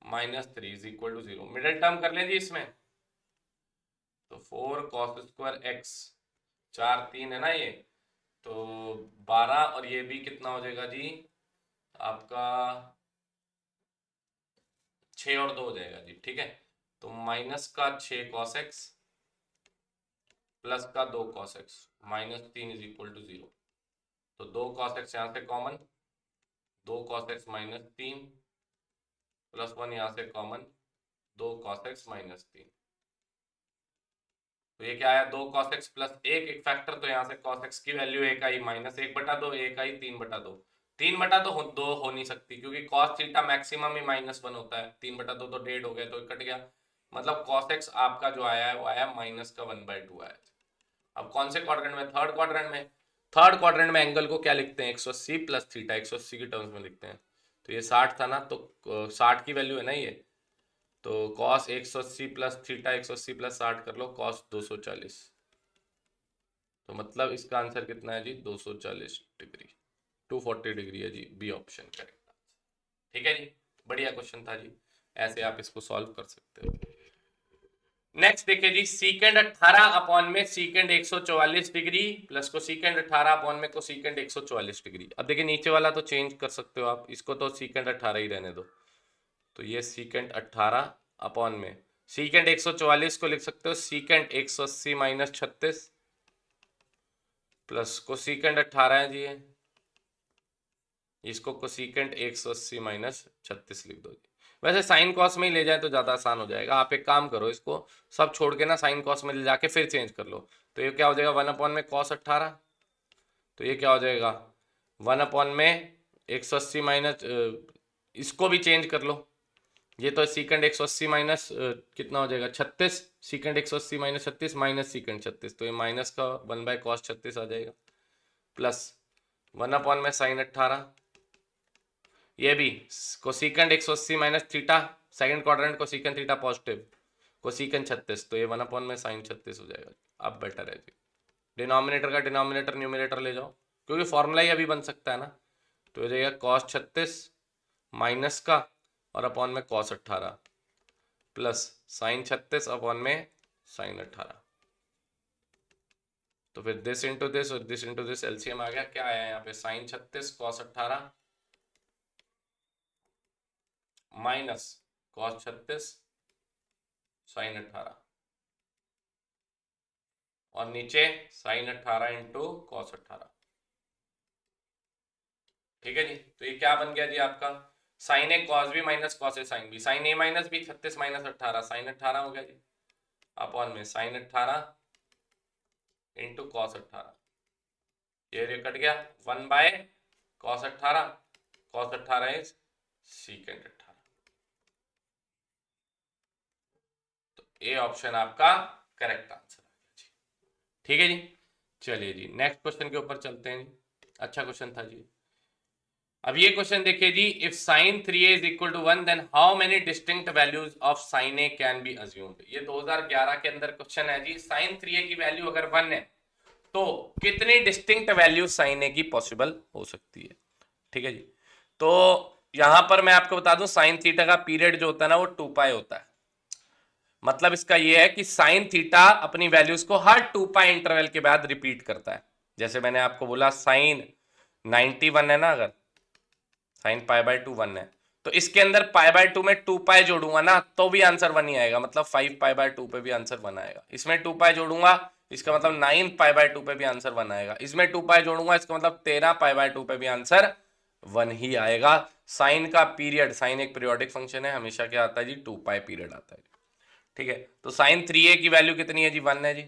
minus 3 is equal to 0। Middle term कर लें जी इसमें, तो 4 कॉस स्क्वायर एक्स, 4 3 है ना ये, तो 12 और ये भी कितना हो जाएगा जी आपका 6 और 2 हो जाएगा जी। ठीक है, तो माइनस का 6 कॉस एक्स प्लस का 2 cos x minus 3 is equal to 0। तो 2 कॉस एक्स यहाँ से common, 2 cos x minus 3 plus 1 यहाँ से कॉमन, 2 कॉस एक्स माइनस 3। तो ये क्या आया, 2 कॉस एक्स प्लस एक फैक्टर, तो यहाँ से कॉस एक्स की वैल्यू एक आई माइनस 1/2, एक आई 3/2। 3/2 दो हो नहीं सकती, क्योंकि कॉस थीटा मैक्सिमम ही -1 होता है, 3/2 तो 1.5 हो गया, तो कट गया। मतलब कॉस एक्स आपका जो आया है वो आया माइनस का 1/2 आया। अब कौन से क्वाड्रेंट में, थर्ड क्वाड्रेंट में। थर्ड क्वाड्रेंट में एंगल को क्या लिखते हैं, 180 प्लस थीटा, 180 की टर्म्स में लिखते हैं। तो ये 60 था ना, तो 60 की वैल्यू है ना ये, तो कॉस 180 प्लस थीटा 180 प्लस 60 कर लो, कॉस 240। तो मतलब इसका आंसर कितना है जी, 240 डिग्री, 240 डिग्री है जी, बी ऑप्शन करेक्ट। ठीक है जी, बढ़िया क्वेश्चन था जी, ऐसे आप इसको सॉल्व कर सकते हो। नेक्स्ट देखिए जी, सीकेंड 18 अपॉन में सीकेंड 144 डिग्री प्लस को सीकेंड 18 अपॉन में को सीकेंड 144 डिग्री। अब देखिए नीचे वाला तो चेंज कर सकते हो आप, इसको तो सीकेंड 18 ही रहने दो। तो ये सीकेंड 18 अपॉन में सीकेंड 144 को लिख सकते हो सीकेंड 180 माइनस 36 प्लस को सीकेंड 18 है जी, इसको कोसीकेंट 180 माइनस 36 लिख दो जी। वैसे साइन कॉस में ही ले जाए तो ज़्यादा आसान हो जाएगा। आप एक काम करो, इसको सब छोड़ के ना साइन कॉस में ले जाके फिर चेंज कर लो। तो ये क्या हो जाएगा, 1 अपॉन में कॉस 18, तो ये क्या हो जाएगा 1 अपॉन में 180 माइनस, इसको भी चेंज कर लो। ये तो सीकेंड 180 माइनस कितना हो जाएगा 36, सीकेंड 180 माइनस 36 माइनस सीकेंड 36, तो ये माइनस का 1/cos 36 आ जाएगा, प्लस 1 अपॉन में साइन 18, ये भी cosecant 180 minus theta, second quadrant cosecant theta positive, cosecant 36, तो ये 1 अपॉन में साइन 36 हो जाएगा। अब बेटर है जी, डिनोमिनेटर का डिनोमिनेटर न्यूमिनेटर ले जाओ, क्योंकि फॉर्मूला ही अभी बन सकता है ना। तो हो जाएगा कॉस 36 माइनस का और अपॉन में कॉस 18 प्लस साइन 36 अपॉन में साइन 18। तो फिर दिस इंटू दिस और दिस इंटू दिस एलसीएम आ गया, क्या आया यहाँ पे sine 36 cos 18 minus cos 36 sine 18 और नीचे साइन 18 इंटू कॉस 18। ठीक है जी, तो ये क्या बन गया जी आपका sign A cos B minus cos A sine B, sign A minus B 36 minus 18 sign 18 हो गया जी, अपॉन में साइन 18 इंटू कॉस 18, ये कट गया 1/cos 18, cos 18 इज सीकेंड 18। तो ए ऑप्शन आपका करेक्ट आंसर आ गया जी। ठीक है जी, चलिए जी नेक्स्ट क्वेश्चन के ऊपर चलते हैं जी, अच्छा क्वेश्चन था जी। अब ये क्वेश्चन देखिए जी, if sin 3a is equal to 1 then how many distinct values of sin a can be assumed. ये 2011 के अंदर क्वेश्चन है जी, sin 3a की वैल्यू अगर 1 है तो कितनी डिस्टिंक्ट वैल्यू sin a की पॉसिबल हो सकती है। ठीक है जी, तो यहां पर मैं आपको बता दूं साइन थीटा का पीरियड जो होता है ना वो 2 पाई होता है। मतलब इसका ये है कि साइन थीटा अपनी वैल्यूज को हर 2 पाई इंटरवल के बाद रिपीट करता है। जैसे मैंने आपको बोला साइन 91 है ना, अगर साइन π/2 1 है तो इसके अंदर π/2 में 2 पाई जोड़ूंगा ना तो भी आंसर 1 ही आएगा, मतलब 5 π/2 पे भी आंसर 1 आएगा। इसमें 2 पाई जोड़ूंगा इसका मतलब 9 π/2 पे भी आंसर 1 आएगा। इसमें 2 पाई जोड़ूंगा इसका मतलब 13 π/2 पे भी आंसर 1 ही आएगा। साइन का पीरियड, साइन एक पीरियोडिक फंक्शन है, हमेशा क्या आता है जी 2 पाई पीरियड आता है। ठीक है, तो साइन 3a की वैल्यू कितनी है जी 1 है जी।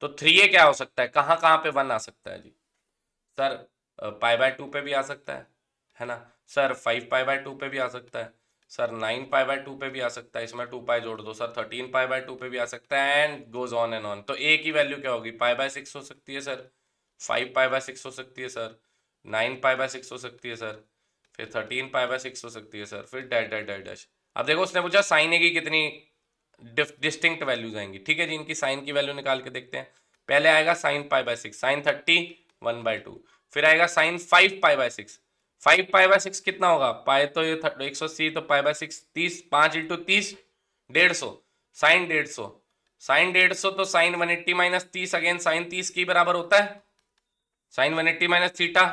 तो 3a क्या हो सकता है, कहां कहां पे 1 आ सकता है जी सर? π/2 पे भी आ सकता है ना सर? 5 π/2 पे भी आ सकता है सर, 9 π/2 पे भी आ सकता है, इसमें 2 पाई जोड़ दो सर, 13 π/2 पे भी आ सकता है, and goes on and on. तो a की वैल्यू क्या होगी, π/6 हो सकती है सर, 5 π/6 हो सकती है सर, 9 π/6 हो सकती है सर, फिर 13 π/6 हो सकती है सर, फिर डैश डैश डैश डैश। अब देखो उसने पूछा साइन ए की कितनी डिस्टिंक्ट वैल्यूज आएंगी। ठीक है जी, इनकी साइन की वैल्यू निकाल के देखते हैं। पहले आएगा साइन π/6, साइन 30 1/2, फिर आएगा साइन 5 π/6। 5 π/6 कितना होगा, पाए तो ये 180, तो π/6 30, 5 × 30 150, साइन 150, साइन 150 तो साइन 180 माइनस 30 अगेन साइन 30 की बराबर होता है, sine 180 minus theta,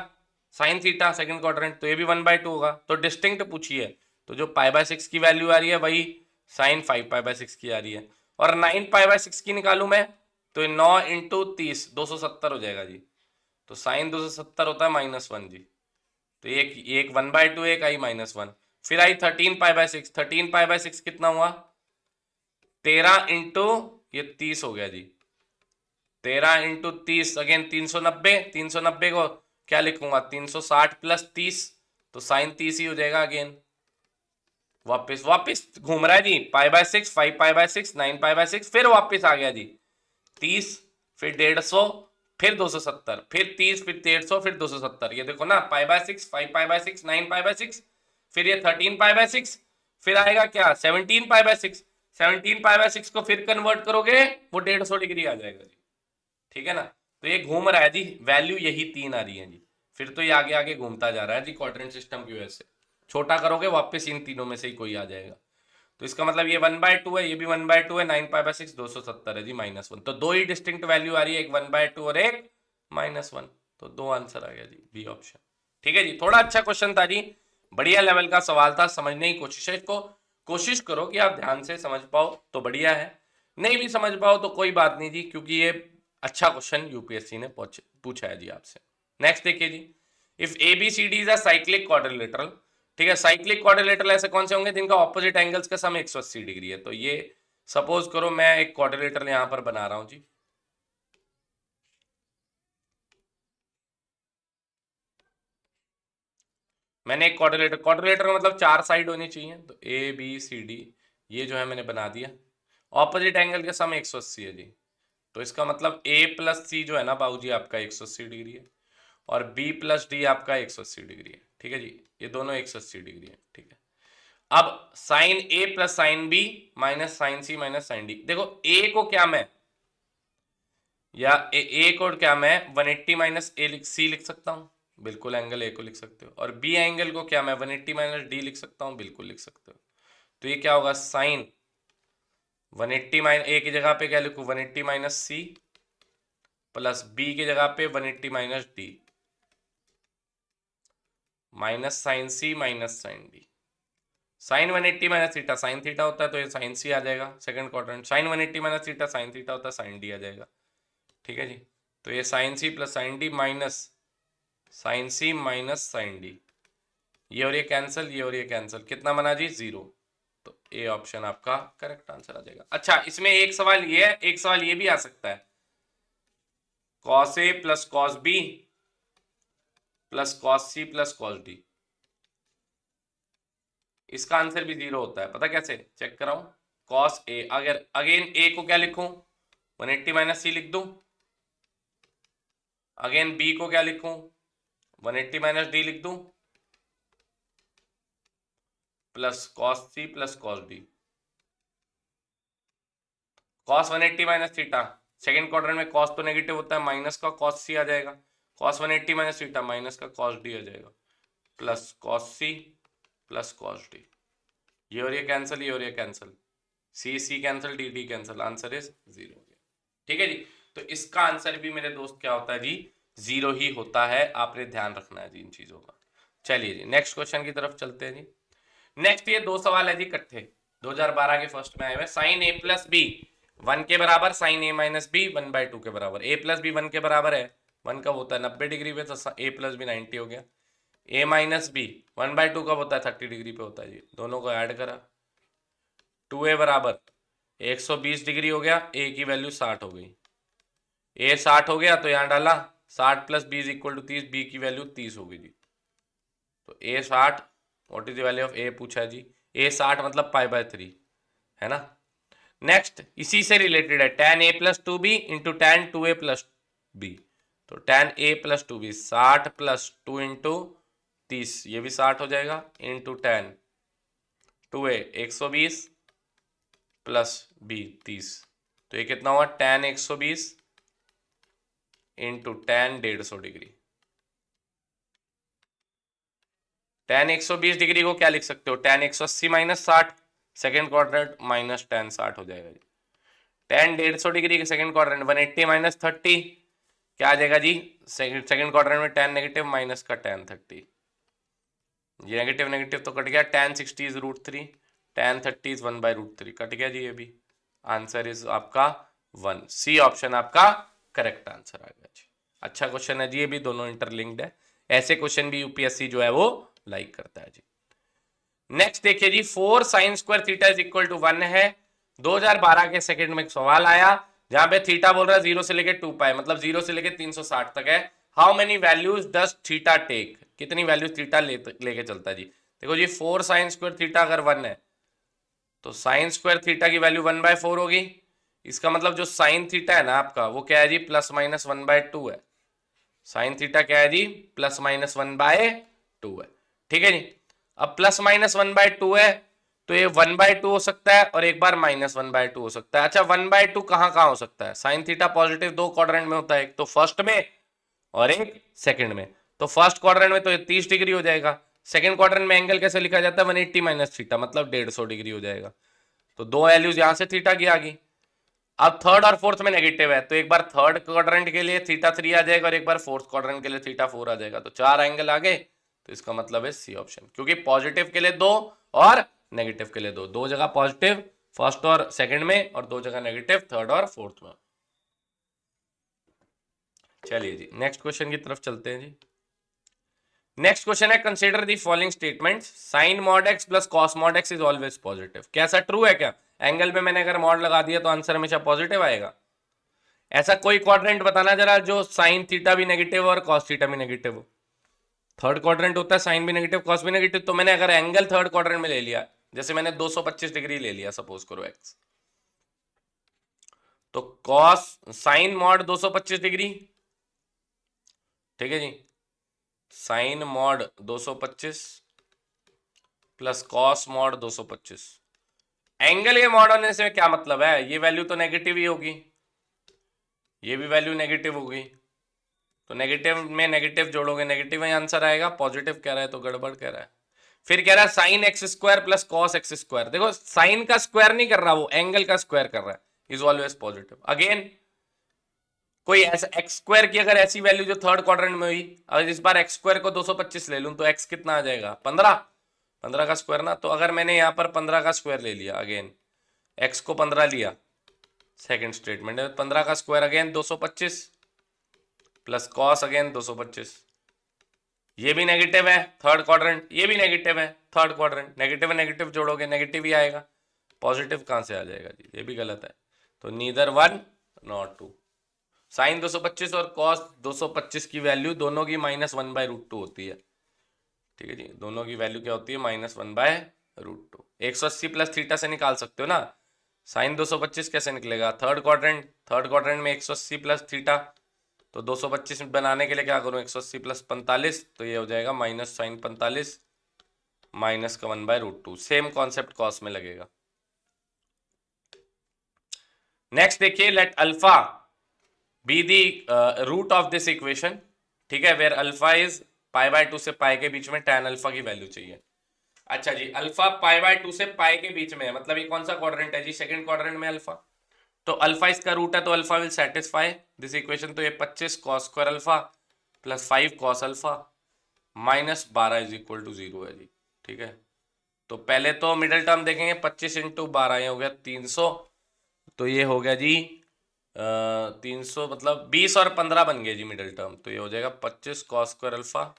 sine theta second quadrant, तो ये भी 1/2 होगा। तो डिस्टिंक्ट पूछिए तो जो π/6 की वैल्यू आ रही है वही साइन 5 π/6 की आ रही है। और 9 π/6 की निकालू मैं तो 9 × 30 270 हो जाएगा जी। तो साइन 270 होता है -1 जी। तो एक एक 1/2 एक आई -1। फिर आई 13 π/6, 13 π/6 कितना हुआ, 13 × ये 30 हो गया जी, 13 × 30 अगेन 390, 390 को क्या लिखूंगा 360 + 30, तो साइन 30 ही हो जाएगा अगेन। वापस वापस घूम रहा है जी, π/6 5 π/6 9 π/6, फिर वापस आ गया जी 30, फिर 150, फिर 270, फिर 30, फिर 150, फिर 270। ये देखो ना π/6 5 π/6 9 π/6, फिर ये 13 π/6, फिर आएगा क्या 17 π/6, 17 π/6 को फिर कन्वर्ट करोगे वो 150 डिग्री आ जाएगा जी। ठीक है ना, तो ये घूम रहा है जी, वैल्यू यही 3 आ रही है जी। फिर तो ये आगे आगे घूमता जा रहा है जी क्वाड्रेंट सिस्टम की वजह से। छोटा करोगे वापस इन तीनों में से ही कोई आ जाएगा। तो इसका मतलब ये 1/2 है, ये भी 1/2 है, 9 π/6 270 है जी -1। तो दो ही डिस्टिंक्ट वैल्यू आ रही है, एक 1/2 और एक -1। तो दो आंसर आ गया जी, बी ऑप्शन। ठीक है जी, थोड़ा अच्छा क्वेश्चन था जी, बढ़िया लेवल का सवाल था, समझने की कोशिश है इसको। कोशिश करो कि आप ध्यान से समझ पाओ तो बढ़िया है, नहीं भी समझ पाओ तो कोई बात नहीं जी, क्योंकि ये अच्छा क्वेश्चन यूपीएससी ने पूछा है जी आपसे। नेक्स्ट देखिए जी, if ABCD is a cyclic quadrilateral. ठीक है, साइक्लिक क्वाड्रिलेटरल ऐसे कौन से होंगे जिनका ऑपोजिट एंगल्स का सम 180 डिग्री है। तो ये सपोज करो मैं एक क्वाड्रिलेटरल यहां पर बना रहा हूं जी, मैंने एक क्वाड्रिलेटर, क्वाड्रिलेटर का मतलब 4 साइड होनी चाहिए, तो ABCD ये जो है मैंने बना दिया। ऑपोजिट एंगल का सम 180 है जी, तो इसका मतलब A+C जो है ना बाबूजी आपका 180 डिग्री है, और B+D आपका 180 डिग्री है। ठीक है जी, ये दोनों 180 डिग्री है। ठीक है, अब sine A plus sine B minus sine C minus sine D। देखो A को क्या मैं, या A को क्या मैं 180 माइनस C लिख सकता हूँ, बिल्कुल एंगल A को लिख सकते हो। और B एंगल को क्या मैं 180 माइनस D लिख सकता हूँ, बिल्कुल लिख सकते हो। तो ये क्या होगा, साइन 180 माइनस A की जगह पे क्या लिखूँ 180 माइनस C प्लस B की जगह पे 180 minus D minus sine C minus sine D। Sine 180 minus theta sine theta होता है तो ये साइन C आ जाएगा second quadrant, sine 180 minus theta sine theta होता है साइन D आ जाएगा। ठीक है जी, तो ये sine C plus sine D minus sine C minus sine D, ये और ये कैंसिल, ये और ये कैंसिल, कितना बना जी 0। तो ए ऑप्शन आपका करेक्ट आंसर आ जाएगा। अच्छा, इसमें एक सवाल ये है, एक सवाल ये भी आ सकता है, cos A plus cos B plus cos C plus cos D, इसका आंसर भी 0 होता है। पता कैसे, चेक कराऊं, कॉस A, अगर अगेन A को क्या लिखूं 180 माइनस C लिख दूं, अगेन B को क्या लिखूं 180 माइनस D लिख दूं, plus cos C plus cos D। Cos 180 minus theta, second quadrant में कॉस तो नेगेटिव होता है, माइनस का कॉस C आ जाएगा, cos 180 माइनस थीटा माइनस का cos d आ जाएगा plus cos c plus cos d। ये और ये कैंसिल, ये और ये cancel, C cancel, D cancel, answer is 0 हो गया। ठीक है जी, तो इसका आंसर भी मेरे दोस्त क्या होता है जी, 0 ही होता है। आपने ध्यान रखना है जी इन चीजों का। चलिए जी नेक्स्ट क्वेश्चन की तरफ चलते हैं जी। नेक्स्ट ये दो सवाल है जी इकट्ठे, 2012 के फर्स्ट में आए हुए। साइन ए प्लस बी 1 के बराबर, साइन ए माइनस बी 1/2 के बराबर। ए प्लस बी 1 के बराबर है, 1 कब होता है 90 डिग्री पे, तो ए प्लस बी 90 हो गया। ए माइनस बी 1/2 कब होता है 30 डिग्री पे होता है जी। दोनों को ऐड करा, 2a बराबर 120 डिग्री हो गया, ए की वैल्यू 60 हो गई। ए 60 हो गया तो यहां डाला 60 plus B is equal to 30, B की वैल्यू 30 हो गई जी। तो A 60, what is the value of A पूछा है जी। ए 60 मतलब π/3 है ना। नेक्स्ट इसी से रिलेटेड है, tan a plus 2b into tan 2a plus B. तो tan a plus 2b 60 plus 2 into 30, ये भी 60 हो जाएगा, into tan 2a 120 plus B 30। तो ये कितना हुआ tan 120 into tan 150 degree. tan 120 degree को क्या लिख सकते हो, tan 180 minus 60 second quadrant minus tan 60 हो जाएगा जी। tan 150 डिग्री के सेकेंड क्वाड्रेंट 180 माइनस 30 क्या आ जाएगा जी, सेकेंड क्वाड्रेंट में tan नेगेटिव माइनस का tan 30, ये नेगेटिव नेगेटिव तो कट गया। tan 60 is √3, tan 30 is 1/√3, cut गया जी। ये भी आंसर इज आपका 1, सी ऑप्शन आपका करेक्ट आंसर आ गया जी। अच्छा क्वेश्चन है जी, ये भी दोनों इंटरलिंक्ड है। ऐसे क्वेश्चन भी यूपीएससी जो है वो लाइक करता है जी। नेक्स्ट देखिए जी, 4 sine square theta is equal to 1 है। 2012 के सेकंड में एक सवाल आया जहां पे थीटा बोल रहा है 0 से लेके 2π, मतलब 0 से लेके 360 तक है। How many values does theta take, कितनी वैल्यूज थीटा लेके चलता है जी। देखो जी 4 साइन स्क्वायर थीटा अगर 1 है तो साइन स्क्वायर थीटा की वैल्यू 1/4 होगी। इसका मतलब जो साइन थीटा है ना आपका वो क्या है जी, प्लस माइनस 1/2 है। साइन थीटा क्या है जी, प्लस माइनस 1/2 है। ठीक है जी, अब प्लस माइनस 1/2 है तो ये 1/2 हो सकता है और एक बार माइनस 1/2 हो सकता है। अच्छा 1/2 कहां कहां हो सकता है, साइन थीटा पॉजिटिव दो क्वाड्रेंट में होता है, एक तो फर्स्ट में और एक सेकंड में। तो फर्स्ट क्वाड्रेंट में तो ये 30 डिग्री हो जाएगा, सेकंड क्वाड्रेंट में एंगल कैसे लिखा जाता है 180 माइनस थीटा, मतलब 150 डिग्री हो जाएगा। तो दो वैल्यूज यहां से थीटा की आ गई। अब थर्ड और फोर्थ में नेगेटिव है तो एक बार थर्ड क्वाड्रेंट के लिए थीटा 3 आ जाएगा और एक बार फोर्थ क्वाड्रेंट के लिए थीटा 4 आ जाएगा। तो चार एंगल आ गए, तो इसका मतलब है सी ऑप्शन, क्योंकि पॉजिटिव के लिए दो और नेगेटिव के लिए दो, दो जगह पॉजिटिव फर्स्ट और सेकंड में और दो जगह नेगेटिव थर्ड और फोर्थ में। चलिए जी नेक्स्ट क्वेश्चन की तरफ चलते हैं जी। नेक्स्ट क्वेश्चन है, consider the following statement, sine mod x plus cos mod x is always positive. क्या ऐसा ट्रू है क्या, एंगल पे मैंने अगर मॉड लगा दिया तो आंसर हमेशा पॉजिटिव आएगा। ऐसा कोई क्वाड्रेंट बताना जरा जो साइन थीटा भी नेगेटिव और कॉस थीटा भी नेगेटिव हो। थर्ड क्वाड्रेंट होता है साइन भी नेगेटिव कॉस भी नेगेटिव, तो मैंने अगर एंगल थर्ड क्वाड्रेंट में ले लिया, जैसे मैंने 225 डिग्री ले लिया सपोज करो एक्स, तो कॉस साइन मॉड 225 डिग्री, ठीक है जी, sine mod 225 plus cos mod 225। Angle के मॉड होने से क्या मतलब है, ये वैल्यू तो नेगेटिव ही होगी, ये भी वैल्यू नेगेटिव होगी, तो नेगेटिव में नेगेटिव जोड़ोगे नेगेटिव ही आंसर आएगा। पॉजिटिव कह रहा है तो गड़बड़ कह रहा है। फिर कह रहा है sine x square plus cos x square, देखो साइन का स्क्वायर नहीं कर रहा, वो एंगल का स्क्वायर कर रहा है, इज ऑलवेज पॉजिटिव। अगेन कोई ऐसा एक्स स्क्वायर की अगर ऐसी वैल्यू जो थर्ड क्वाड्रेंट में हुई, अगर इस बार एक्स स्क्वायर को 225 ले लूं तो एक्स कितना आ जाएगा 15, 15 का स्क्वायर ना। तो अगर मैंने यहां पर 15 का स्क्वायर ले लिया, अगेन एक्स को 15 लिया, सेकेंड स्टेटमेंट है 15 का square again 225 plus cos again 225, ये भी नेगेटिव है थर्ड क्वाड्रेंट, ये भी नेगेटिव है थर्ड क्वाड्रेंट, नेगेटिव नेगेटिव जोड़ोगे नेगेटिव ही आएगा, पॉजिटिव कहां से आ जाएगा जी, ये भी गलत है। तो नीदर 1 नॉट 2। साइन 225 और कॉस 225 की वैल्यू दोनों की -1/√2 होती है। ठीक है जी, दोनों की वैल्यू क्या होती है -1/√2। 180 प्लस थीटा से निकाल सकते हो ना, साइन 225 कैसे निकलेगा, थर्ड क्वाड्रेंट में 180 प्लस थीटा, तो 225 बनाने के लिए क्या करूं 180 प्लस 45, तो ये हो जाएगा माइनस साइन 45 माइनस का 1/√2। सेम कॉन्सेप्ट कॉस में लगेगा। नेक्स्ट देखिए, let alpha be the root of this equation, ठीक है, where alpha is pi by 2 से पाई के बीच में tan अल्फा की वैल्यू चाहिए। अच्छा जी, अल्फा पाई बाय 2 से पाई के बीच में है, मतलब ये कौन सा क्वाड्रेंट है जी, सेकंड क्वाड्रेंट में अल्फा, तो अल्फा इसका रूट है, तो alpha will satisfy this equation. तो ये 25 cos square alpha plus 5 cos alpha minus 12 is equal to 0 है जी। ठीक है, तो पहले तो मिडिल टर्म देखेंगे, 25 इंटू 12 ये हो गया 300, तो ये हो गया जी 300, मतलब 20 और 15 बन गए जी मिडिल टर्म, तो ये हो जाएगा 25 कॉस स्क्वायर अल्फा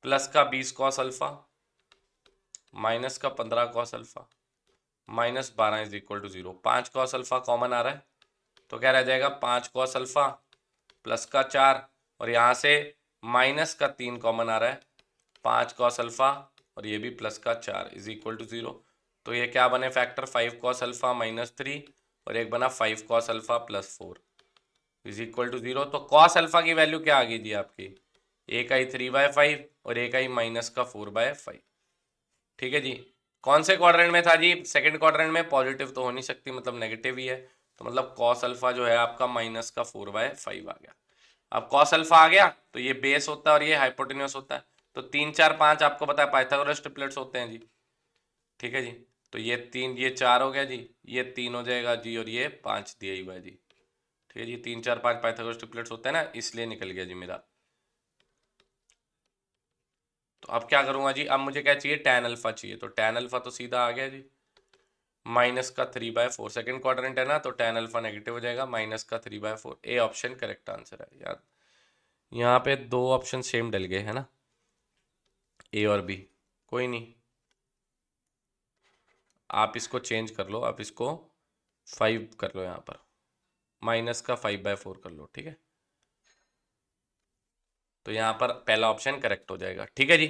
प्लस का 20 कॉस अल्फा माइनस का 15 cos alpha minus 12 is equal to 0। 5 cos alpha common आ रहा है, तो क्या रह जाएगा 5 कॉस अल्फा प्लस का 4, और यहाँ से माइनस का 3 कॉमन आ रहा है, 5 कॉस अल्फा और ये भी प्लस का 4 इज इक्वल टू 0। तो ये क्या बने फैक्टर, 5 कॉस अल्फा माइनस 3 और एक बना 5 cos alpha plus 4 is equal to 0। तो कॉस अल्फा की वैल्यू क्या आ गई जी आपकी, एक आई 3/5 और एक आई माइनस का 4/5। ठीक है जी, कौन से क्वाड्रेंट में था जी, सेकंड क्वाड्रेंट में, पॉजिटिव तो हो नहीं सकती, मतलब नेगेटिव ही है, तो मतलब कॉस अल्फा जो है आपका माइनस का 4/5 आ गया। अब कॉस अल्फा आ गया तो ये बेस होता है और ये हाइपोटेन्यूस होता है, तो 3 4 5 आपको पता है पाइथागोरस ट्रिपलेट्स होते हैं जी। ठीक है जी, तो ये 3 ये 4 हो गया जी, ये 3 हो जाएगा जी, और ये 5 दिया ही हुआ है जी। ठीक है जी, 3 4 5 पाइथागोरस ट्रिपलेट्स होते हैं ना, इसलिए निकल गया जी मेरा। तो अब क्या करूंगा जी, अब मुझे क्या चाहिए, tan अल्फा चाहिए, तो tan अल्फा तो सीधा आ गया जी, माइनस का 3/4, सेकेंड क्वाड्रेंट है ना, तो tan अल्फा नेगेटिव हो जाएगा, माइनस का 3/4। ए ऑप्शन करेक्ट आंसर है यार। यहाँ पे दो ऑप्शन सेम डल गए है ना, ए और बी, कोई नहीं, आप इसको चेंज कर लो, आप इसको 5 कर लो, यहाँ पर माइनस का 5/4 कर लो। ठीक है, तो यहाँ पर पहला ऑप्शन करेक्ट हो जाएगा। ठीक है जी,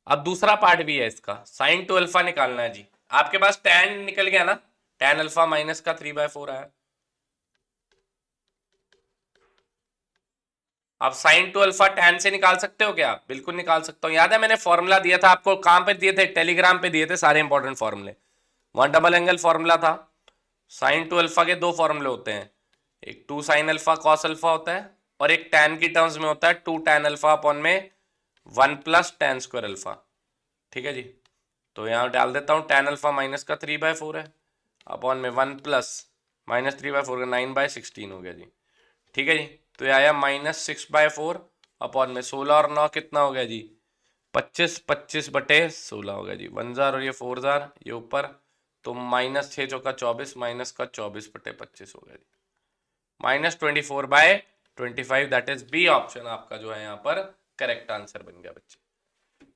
अब दूसरा पार्ट भी है इसका, साइन टू अल्फा निकालना है जी। आपके पास tan निकल गया ना, tan अल्फा माइनस का 3/4 आया, आप साइन टू अल्फा tan से निकाल सकते हो क्या, बिल्कुल निकाल सकता हूं। याद है मैंने फॉर्मूला दिया था आपको, कहां पे दिए थे, टेलीग्राम पे दिए थे सारे इंपॉर्टेंट फॉर्मूले। वहां डबल एंगल फॉर्मूला था, साइन टू अल्फा के दो फॉर्मूले होते हैं, एक 2 साइन अल्फा कॉस अल्फा होता है, और एक tan की टर्म्स में होता है 2 tan अल्फा अपॉन में 1 प्लस tan स्क्वायर अल्फा। ठीक है जी, तो यहाँ डाल देता हूँ, tan अल्फा माइनस का 3/4 है, अपॉन में 1 प्लस माइनस 3/4 का 9/16 हो गया जी। ठीक है जी, तो ये आया -6/4 अपॉन में 16 और 9 कितना हो गया जी, 25, 25/16 हो गया जी, 1 जार और ये 4 जार ये ऊपर, तो -6 चौका 24 माइनस का 24/25 हो गया जी, -24/25, दैट इज बी ऑप्शन आपका जो है यहाँ पर करेक्ट आंसर बन गया बच्चे।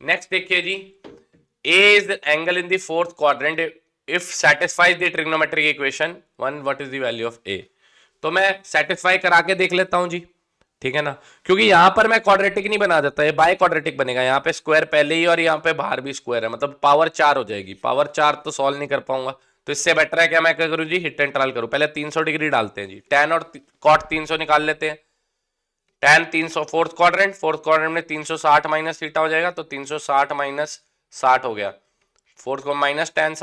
नेक्स्ट देखिए जी, A is the angle in the fourth quadrant if satisfies the trigonometric equation 1, what is the value of A। तो मैं सेटिस्फाई करा के देख लेता हूं जी, ठीक है ना, क्योंकि यहां पर मैं क्वाड्रेटिक नहीं बना देता, ये बाय क्वाड्रेटिक बनेगा, यहाँ पे स्क्वायर पहले ही और यहाँ पे बाहर भी स्क्वायर है, मतलब पावर 4 हो जाएगी, पावर 4 तो सॉल्व नहीं कर पाऊंगा, तो इससे बेटर है क्या मैं क्या करूं जी, हिट एंड ट्रायल करूं। पहले 300 डिग्री डालते हैं जी, tan और cot 300 निकाल लेते हैं, tan 300 फोर्थ क्वाड्रेंट में 360 माइनस थीटा हो जाएगा, तो 360 माइनस 60 हो गया, फोर्थ को माइनस टेन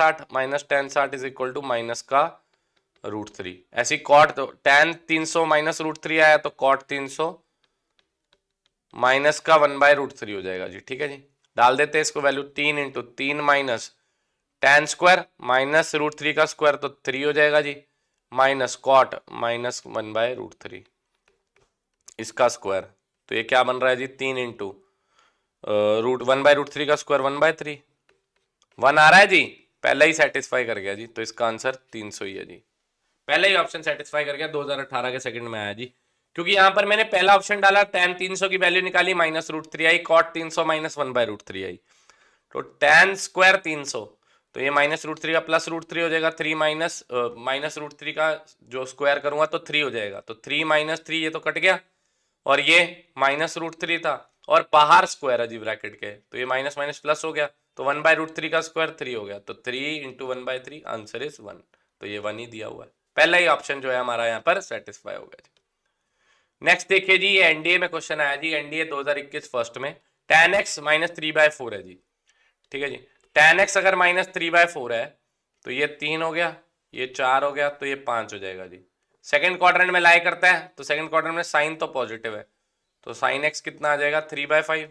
साठ इज इक्वल टू माइनस का √3। ऐसी कॉट, तो tan 300 माइनस √3 आया, तो cot 300 माइनस का 1/√3 हो जाएगा जी। ठीक है जी, डाल देते हैं इसको value, 3 into 3 minus tan square minus √3 का स्क्वायर, तो 3 हो जाएगा जी, माइनस cot माइनस 1/√3 इसका स्क्वायर, तो ये क्या बन रहा है जी, 3 इंटू √1/√3 का स्क्वायर 1/3, 1 आ रहा है जी, पहले ही सेटिस्फाई कर गया जी, तो इसका आंसर 300 ही है जी, पहले ही ऑप्शन सेटिस्फाई कर गया, 2018 के सेकंड में आया जी, क्योंकि यहां पर मैंने पहला ऑप्शन डाला, tan 300 की वैल्यू निकाली -√3 आई, cot 300 माइनस 1/√3 आई, तो tan स्क्वायर 300, तो ये -√3 का प्लस √3 हो जाएगा, 3 माइनस √3 का जो स्क्वायर करूंगा तो 3 हो जाएगा, तो 3 - 3 ये तो कट गया, और ये -√3 था और बाहर स्क्वायर है जी ब्रैकेट के, तो ये माइनस माइनस प्लस हो गया, तो 1/√3 का स्क्वायर 3 हो गया, तो 3 इंटू 1/3 आंसर इज 1, तो ये 1 ही दिया हुआ है, पहला ही ऑप्शन जो है हमारा यहाँ पर सेटिस्फाई हो गया जी। नेक्स्ट देखिए जी, ये एनडीए में क्वेश्चन आया जी, एनडीए 2021 फर्स्ट में, tan x -3/4 है जी। ठीक है जी, tan x अगर -3/4 है, तो ये 3 हो गया, ये 4 हो गया, तो ये 5 हो जाएगा जी। सेकंड क्वाड्रेंट में लाई करता है, तो सेकंड क्वाड्रेंट में साइन तो पॉजिटिव है, तो साइन एक्स कितना आ जाएगा 3/5,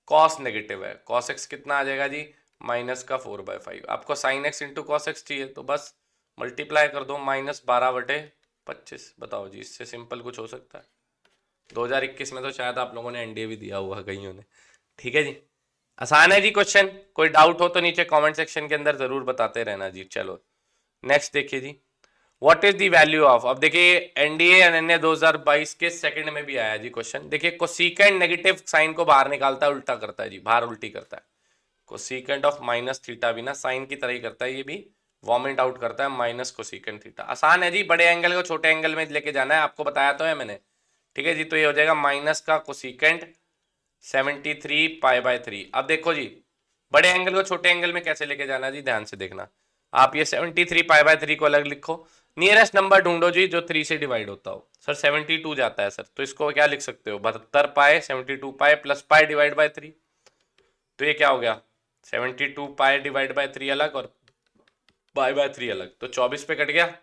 कॉस नेगेटिव है, कॉस एक्स कितना आ जाएगा जी माइनस का 4/5। आपको sine x into cos x चाहिए तो बस मल्टीप्लाई कर दो -12/25। बताओ जी, इससे सिंपल कुछ हो सकता है? 2021 में तो शायद आप लोगों ने एनडीए भी दिया हुआ कईयों ने। ठीक है जी, आसान है जी क्वेश्चन। कोई डाउट हो तो नीचे कमेंट सेक्शन के अंदर जरूर बताते रहना जी। चलो नेक्स्ट देखिए जी, what is the value of, अब देखिए एनडीए अनन्य 2022 के सेकंड में भी आया जी क्वेश्चन। देखिए कोसिकेंड नेगेटिव साइन को बाहर निकालता है, उल्टा करता है जी, बाहर उल्टी करता है। कोसिकेंड ऑफ माइनस थीटा भी ना साइन की तरह ही करता है, ये भी वॉमिट आउट करता है माइनस कोसिकेंड थीटा। आसान है जी, बड़े एंगल को छोटे एंगल में लेके जाना है, आपको बताया तो है मैंने। ठीक है जी, तो ये हो जाएगा माइनस का कोसिकेंड 73π/3। अब देखो जी, बड़े एंगल को छोटे एंगल में कैसे लेके जाना जी, ध्यान से देखना। आप ये 73π/3 को अलग लिखो, नियरेस्ट नंबर ढूंढो जी जो 3 से डिवाइड होता हो। सर 72 जाता है सर, तो इसको क्या लिख सकते हो 72π, 72π प्लस पाई डिवाइड बाय 3। तो ये क्या हो गया 72π डिवाइड बाय 3 अलग और π/3 अलग, तो 24 पे कट गया,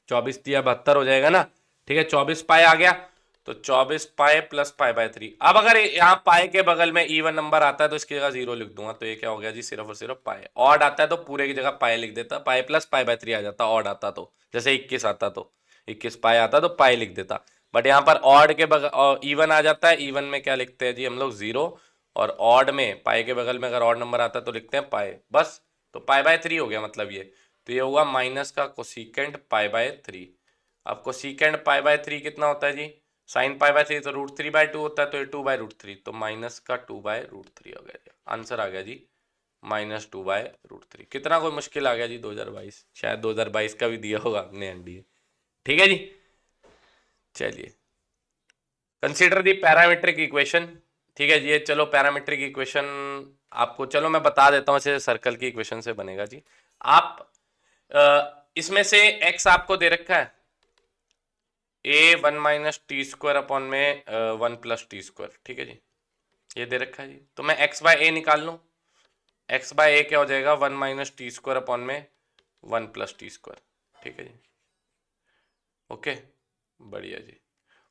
24 दिया 72 हो जाएगा ना। ठीक है, 24π आ गया, तो 24π प्लस π/3। अब अगर यहाँ पाई के बगल में इवन नंबर आता है तो इसकी जगह 0 लिख दूंगा, तो ये क्या हो गया जी सिर्फ और सिर्फ पाई। ऑड आता है तो पूरे की जगह पाई लिख देता, पाई प्लस π/3 आ जाता। ऑड आता तो जैसे 21 आता तो 21π आता तो पाई लिख देता, बट यहाँ पर ऑड के बगल इवन आ जाता है, इवन में क्या लिखते हैं जी हम लोग 0, और ऑड में पाई के बगल में अगर ऑड नंबर आता है तो लिखते हैं पाई बस। तो π/3 हो गया मतलब ये, तो ये होगा माइनस का कोसिकेंड π/3। अब कोसिकेंड π/3 कितना होता है जी, साइन π/3 तो √3/2 होता है, तो ये 2/√3, तो माइनस का 2/√3 हो गया। आंसर आ गया जी -2/√3। कितना कोई मुश्किल आ गया जी 2022, शायद 2022 का भी दिया होगा आपने एनडीए। ठीक है जी, चलिए कंसीडर दी पैरामीट्रिक इक्वेशन। ठीक है जी, चलो पैरामीट्रिक इक्वेशन आपको चलो मैं बता देता हूँ, ऐसे सर्कल की इक्वेशन से बनेगा जी। आप इसमें से x आपको दे रखा है a1 - t² में 1 + t²। ठीक है जी, ये दे रखा है जी, तो मैं x/a निकाल लूँ। x/a क्या हो जाएगा 1 - t² में 1 + t²। ठीक है जी, ओके बढ़िया जी।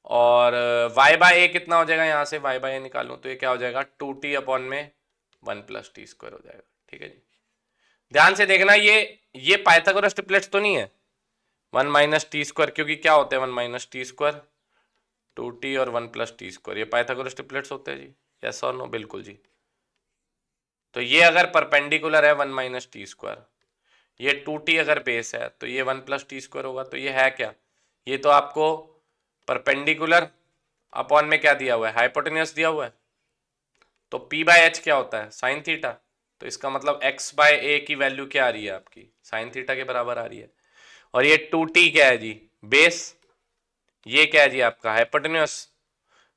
और y/a कितना हो जाएगा, यहाँ से y/a निकालूं तो ये क्या हो जाएगा 2t में 1 + t² हो जाएगा। ठीक है जी, ध्यान से देखना, ये पाइथागोरस ट्रिपलेट्स तो नहीं है 1 - t², क्योंकि क्या होते हैं 1 - t², 2t और 1 + t², ये पाइथागोरस ट्रिपलेट्स होते हैं जी, यस और नो, बिल्कुल जी। तो ये अगर परपेंडिकुलर है 1 - t², ये 2t अगर बेस है तो ये 1 + t² होगा, तो ये है क्या, ये तो आपको परपेंडिकुलर अपॉन में क्या दिया हुआ है हाइपोटेन्यूस दिया हुआ है, तो p/h क्या होता है साइन थीटा, तो इसका मतलब x/a की वैल्यू क्या आ रही है आपकी साइन थीटा के बराबर आ रही है। और ये 2t क्या है जी बेस, ये क्या है जी आपका हाइपोटेन्यूस,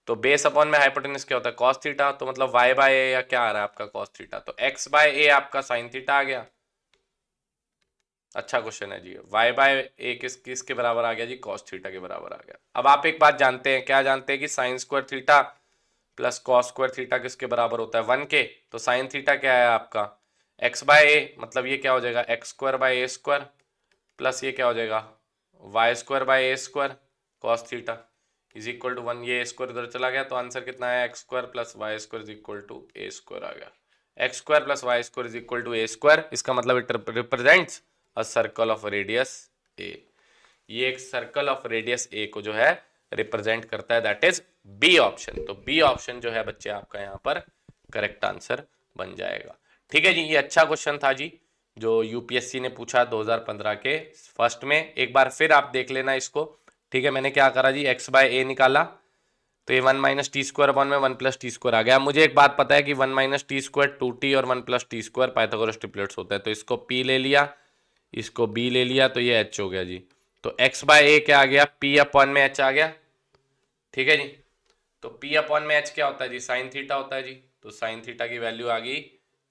तो बेस अपॉन में हाइपोटेन्यूस क्या होता है cos थीटा, तो मतलब y/a या क्या आ रहा है आपका cos थीटा, तो x/a आपका साइन थीटा आ गया। अच्छा क्वेश्चन है जी, y/a किसके बराबर आ गया जी cos थीटा के बराबर आ गया। अब आप एक बात जानते हैं, क्या जानते हैं कि sign square theta plus cos square theta किसके बराबर होता है 1 के, तो साइन थीटा क्या है आपका x/a, मतलब ये क्या हो जाएगा x²/a² प्लस ये क्या हो जाएगा y²/a² cos theta is equal to 1, ये स्क्वायर उधर चला गया, तो आंसर कितना है x² + y² is equal to a² आ गया। x² + y² is equal to a², इसका मतलब it represents a circle of radius a। ये एक सर्कल ऑफ रेडियस a को जो है रिप्रेजेंट करता है, दैट इज बी ऑप्शन। तो बी ऑप्शन जो है बच्चे आपका यहाँ पर करेक्ट आंसर बन जाएगा। ठीक है जी, ये अच्छा क्वेश्चन था जी जो यूपीएससी ने पूछा 2015 के फर्स्ट में। एक बार फिर आप देख लेना इसको। ठीक है, मैंने क्या करा जी x/a निकाला, तो ये 1 - t² अपॉन में 1 + t² आ गया। मुझे एक बात पता है कि 1 - t² 2t और 1 + t² पाइथागोरस ट्रिपलेट्स होता है, तो इसको p ले लिया, इसको b ले लिया, तो ये h हो गया जी। तो x/a क्या आ गया p अपॉन में h आ गया। ठीक है जी, तो p अपॉन में h क्या होता है जी साइन थीटा होता है जी, तो साइन थीटा की वैल्यू आ गई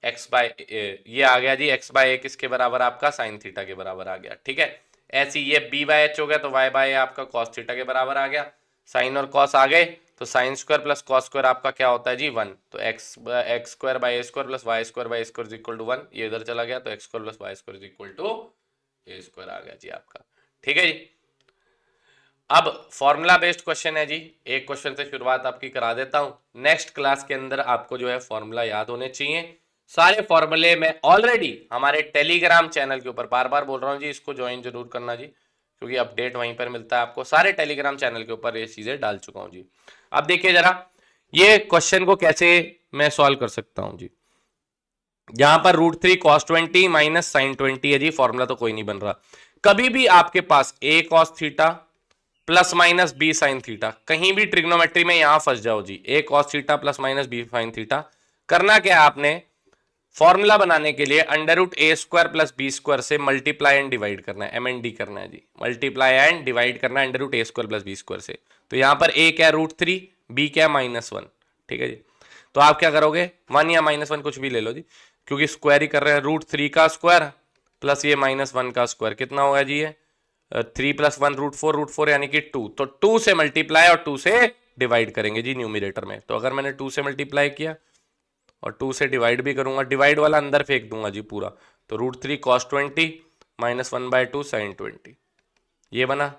ये आ गया जी x/a किसके बराबर आपका साइन थीटा के बराबर आ गया। ठीक है, ऐसी ये b/h हो गया, तो y/a आपका cos थीटा के बराबर आ गया। साइन और cos आ गए, तो sine square plus cos square आपका क्या होता है जी 1, तो x² / a² plus y² / a² is equal to 1, ये इधर चला गया, तो x² + y² is equal to a² आ गया जी आपका। ठीक है जी, अब फॉर्मूला बेस्ड क्वेश्चन है जी, एक क्वेश्चन से शुरुआत आपकी करा देता हूं। नेक्स्ट क्लास के अंदर आपको जो है फॉर्मूला याद होने चाहिए। सारे फॉर्मूले में ऑलरेडी हमारे टेलीग्राम चैनल के ऊपर, बार बार बोल रहा हूं जी, इसको ज्वाइन जरूर करना जी, क्योंकि अपडेट वहीं पर मिलता है आपको। सारे टेलीग्राम चैनल के ऊपर ये चीजें डाल चुका हूं जी। अब देखिए जरा ये क्वेश्चन को कैसे मैं सॉल्व कर सकता हूं जी। यहां पर √3 cos 20 माइनस sin 20 है जी, फॉर्मूला तो कोई नहीं बन रहा। कभी भी आपके पास a cos theta plus minus B sine theta, कहीं भी ट्रिग्नोमेट्री में यहां फंस जाओ जी, a cos theta plus minus B sine theta, करना क्या है आपने, फॉर्मूला बनाने के लिए under root a² plus b² से मल्टीप्लाई एंड डिवाइड करना है, MND करना है जी, मल्टीप्लाई एंड डिवाइड करना है under root a² plus b² से। तो यहां पर a क्या है √3, b क्या है -1, ठीक है जी। तो आप क्या करोगे, 1 या -1 कुछ भी ले लो जी, क्योंकि स्क्वायर ही कर रहे हैं। √3 का स्क्वायर प्लस ये -1 का स्क्वायर कितना होगा जी, ये 3 + 1 √4 यानी कि 2। तो 2 से मल्टीप्लाई और 2 से डिवाइड करेंगे जी न्यूमरेटर में। तो अगर मैंने 2 से मल्टीप्लाई किया और 2 से डिवाइड भी करूंगा, डिवाइड वाला अंदर फेंक दूंगा जी पूरा, तो √3 cos 20 माइनस 1/2 sin 20, ये बना।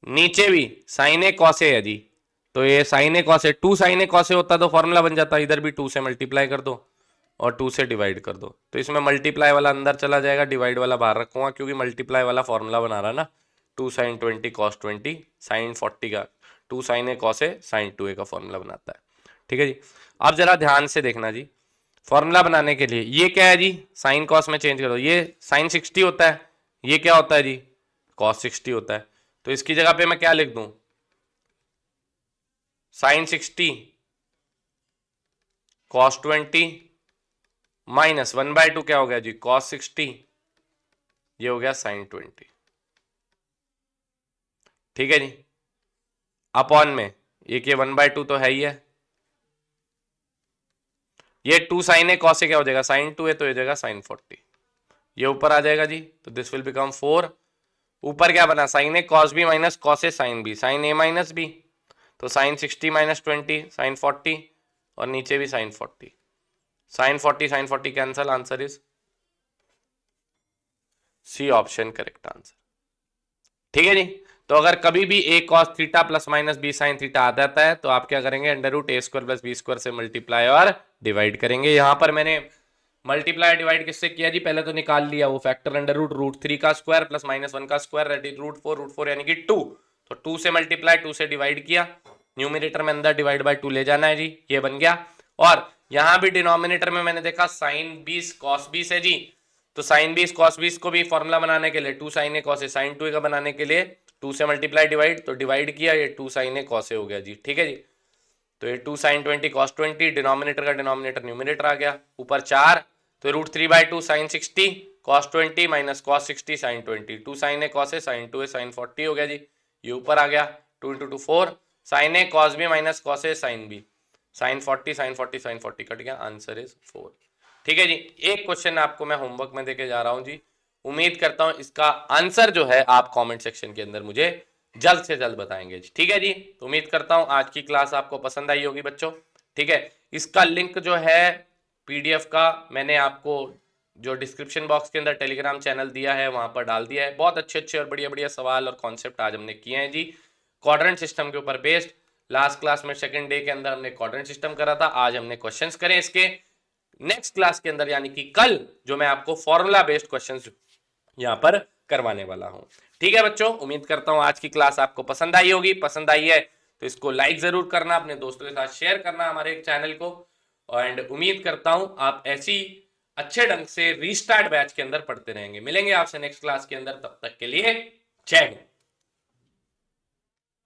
नीचे भी साइन ए कॉस ए है जी, तो ये sign A cos A, 2 sign A cos A होता तो फॉर्मूला बन जाता, इधर भी 2 से मल्टीप्लाई कर दो और 2 से डिवाइड कर दो। तो इसमें मल्टीप्लाई वाला अंदर चला जाएगा, डिवाइड वाला बाहर रखूंगा, क्योंकि मल्टीप्लाई वाला फॉर्मूला बना रहा ना, 2 sin 20 cos 20 sin 40 का 2 sin ए cos ए sin 2a का फॉर्मूला बनाता है, ठीक है जी। अब जरा ध्यान से देखना जी, फॉर्मूला बनाने के लिए ये क्या है जी, साइन कॉस में चेंज कर दो, ये sin 60 होता है, ये क्या होता है जी, cos 60 होता है। तो इसकी जगह पे मैं क्या लिख दूं, sin 60 cos 20 माइनस 1/2 क्या हो गया जी, cos 60, ये हो गया sin 20, ठीक है जी। अपॉन में ये 1/2 तो है ही है, ये 2 sin ए cos ए क्या हो जाएगा, sin 2a, तो ये जाएगा sin 40, ये ऊपर आ जाएगा जी, तो दिस विल बिकम 4। ऊपर क्या बना, sin A cos b minus cos A sin b, sin a minus b, तो sin 60 माइनस 20 sin 40, और नीचे भी sin 40, sin 40 cancel, answer is C option correct answer, ठीक है जी। तो अगर कभी भी a cos theta plus minus b sin theta आ जाता है, तो आप क्या करेंगे, under root a² plus b² से मल्टीप्लाई और डिवाइड करेंगे। यहां पर मैंने मल्टीप्लाई डिवाइड किससे किया जी, पहले तो निकाल लिया वो फैक्टर, अंडर रूट 3 का स्क्वायर प्लस -1 का स्क्वायर, दैट इज √4 यानी कि 2। तो 2 से मल्टीप्लाई, 2 से डिवाइड किया, न्यूमरेटर में अंदर डिवाइड बाय 2 ले जाना है जी, ये बन गया। और यहां भी डिनोमिनेटर में मैंने देखा sin 20 cos 20 है जी, तो sin 20 cos 20 को भी फॉर्मूला बनाने के लिए 2 sin a cos a sin 2a का बनाने के लिए 2 से मल्टीप्लाई डिवाइड, तो डिवाइड किया, ये 2 sin a cos a हो गया जी, ठीक है जी। तो ये 2 sin 20 cos 20, डिनोमिनेटर का डिनोमिनेटर न्यूमरेटर आ गया, ऊपर 4, तो √3/2 sin 60 cos 20 minus cos 60 sin 20, 2 sin a cos a sin 2a sin 40 हो गया जी, ये ऊपर आ गया, 2 × 2 4 sin a cos b minus cos a sin b sin 40 sin 40 sin 40 cut गया, आंसर इज 4, ठीक है जी। एक क्वेश्चन आपको मैं होमवर्क में देके जा रहा हूं जी, उम्मीद करता हूं इसका आंसर जो है आप कमेंट सेक्शन के अंदर मुझे जल्द से जल्द बताएंगे, ठीक है जी। तो उम्मीद करता हूं आज की क्लास आपको पसंद आई होगी बच्चों, ठीक है। इसका लिंक जो है PDF का मैंने आपको जो डिस्क्रिप्शन बॉक्स के अंदर टेलीग्राम चैनल दिया है वहां पर डाल दिया है। बहुत अच्छे अच्छे और बढ़िया बढ़िया सवाल और कॉन्सेप्ट आज हमने किए हैं जी, क्वाड्रेंट सिस्टम के ऊपर बेस्ड। लास्ट क्लास में सेकंड डे के अंदर हमने क्वाड्रेंट सिस्टम करा था, आज हमने क्वेश्चंस करें इसके। नेक्स्ट क्लास के अंदर यानी कि कल जो मैं आपको फॉर्मूला बेस्ड क्वेश्चंस यहां पर करवाने वाला हूं, ठीक है बच्चों। उम्मीद करता हूं आज की क्लास आपको पसंद आई होगी, पसंद आई है तो इसको लाइक जरूर करना, अपने दोस्तों के साथ शेयर करना हमारे चैनल को, एंड उम्मीद करता हूं आप ऐसी अच्छे ढंग से रीस्टार्ट बैच के अंदर पढ़ते रहेंगे। मिलेंगे आपसे नेक्स्ट क्लास के अंदर, तब तक के लिए जय हिंद।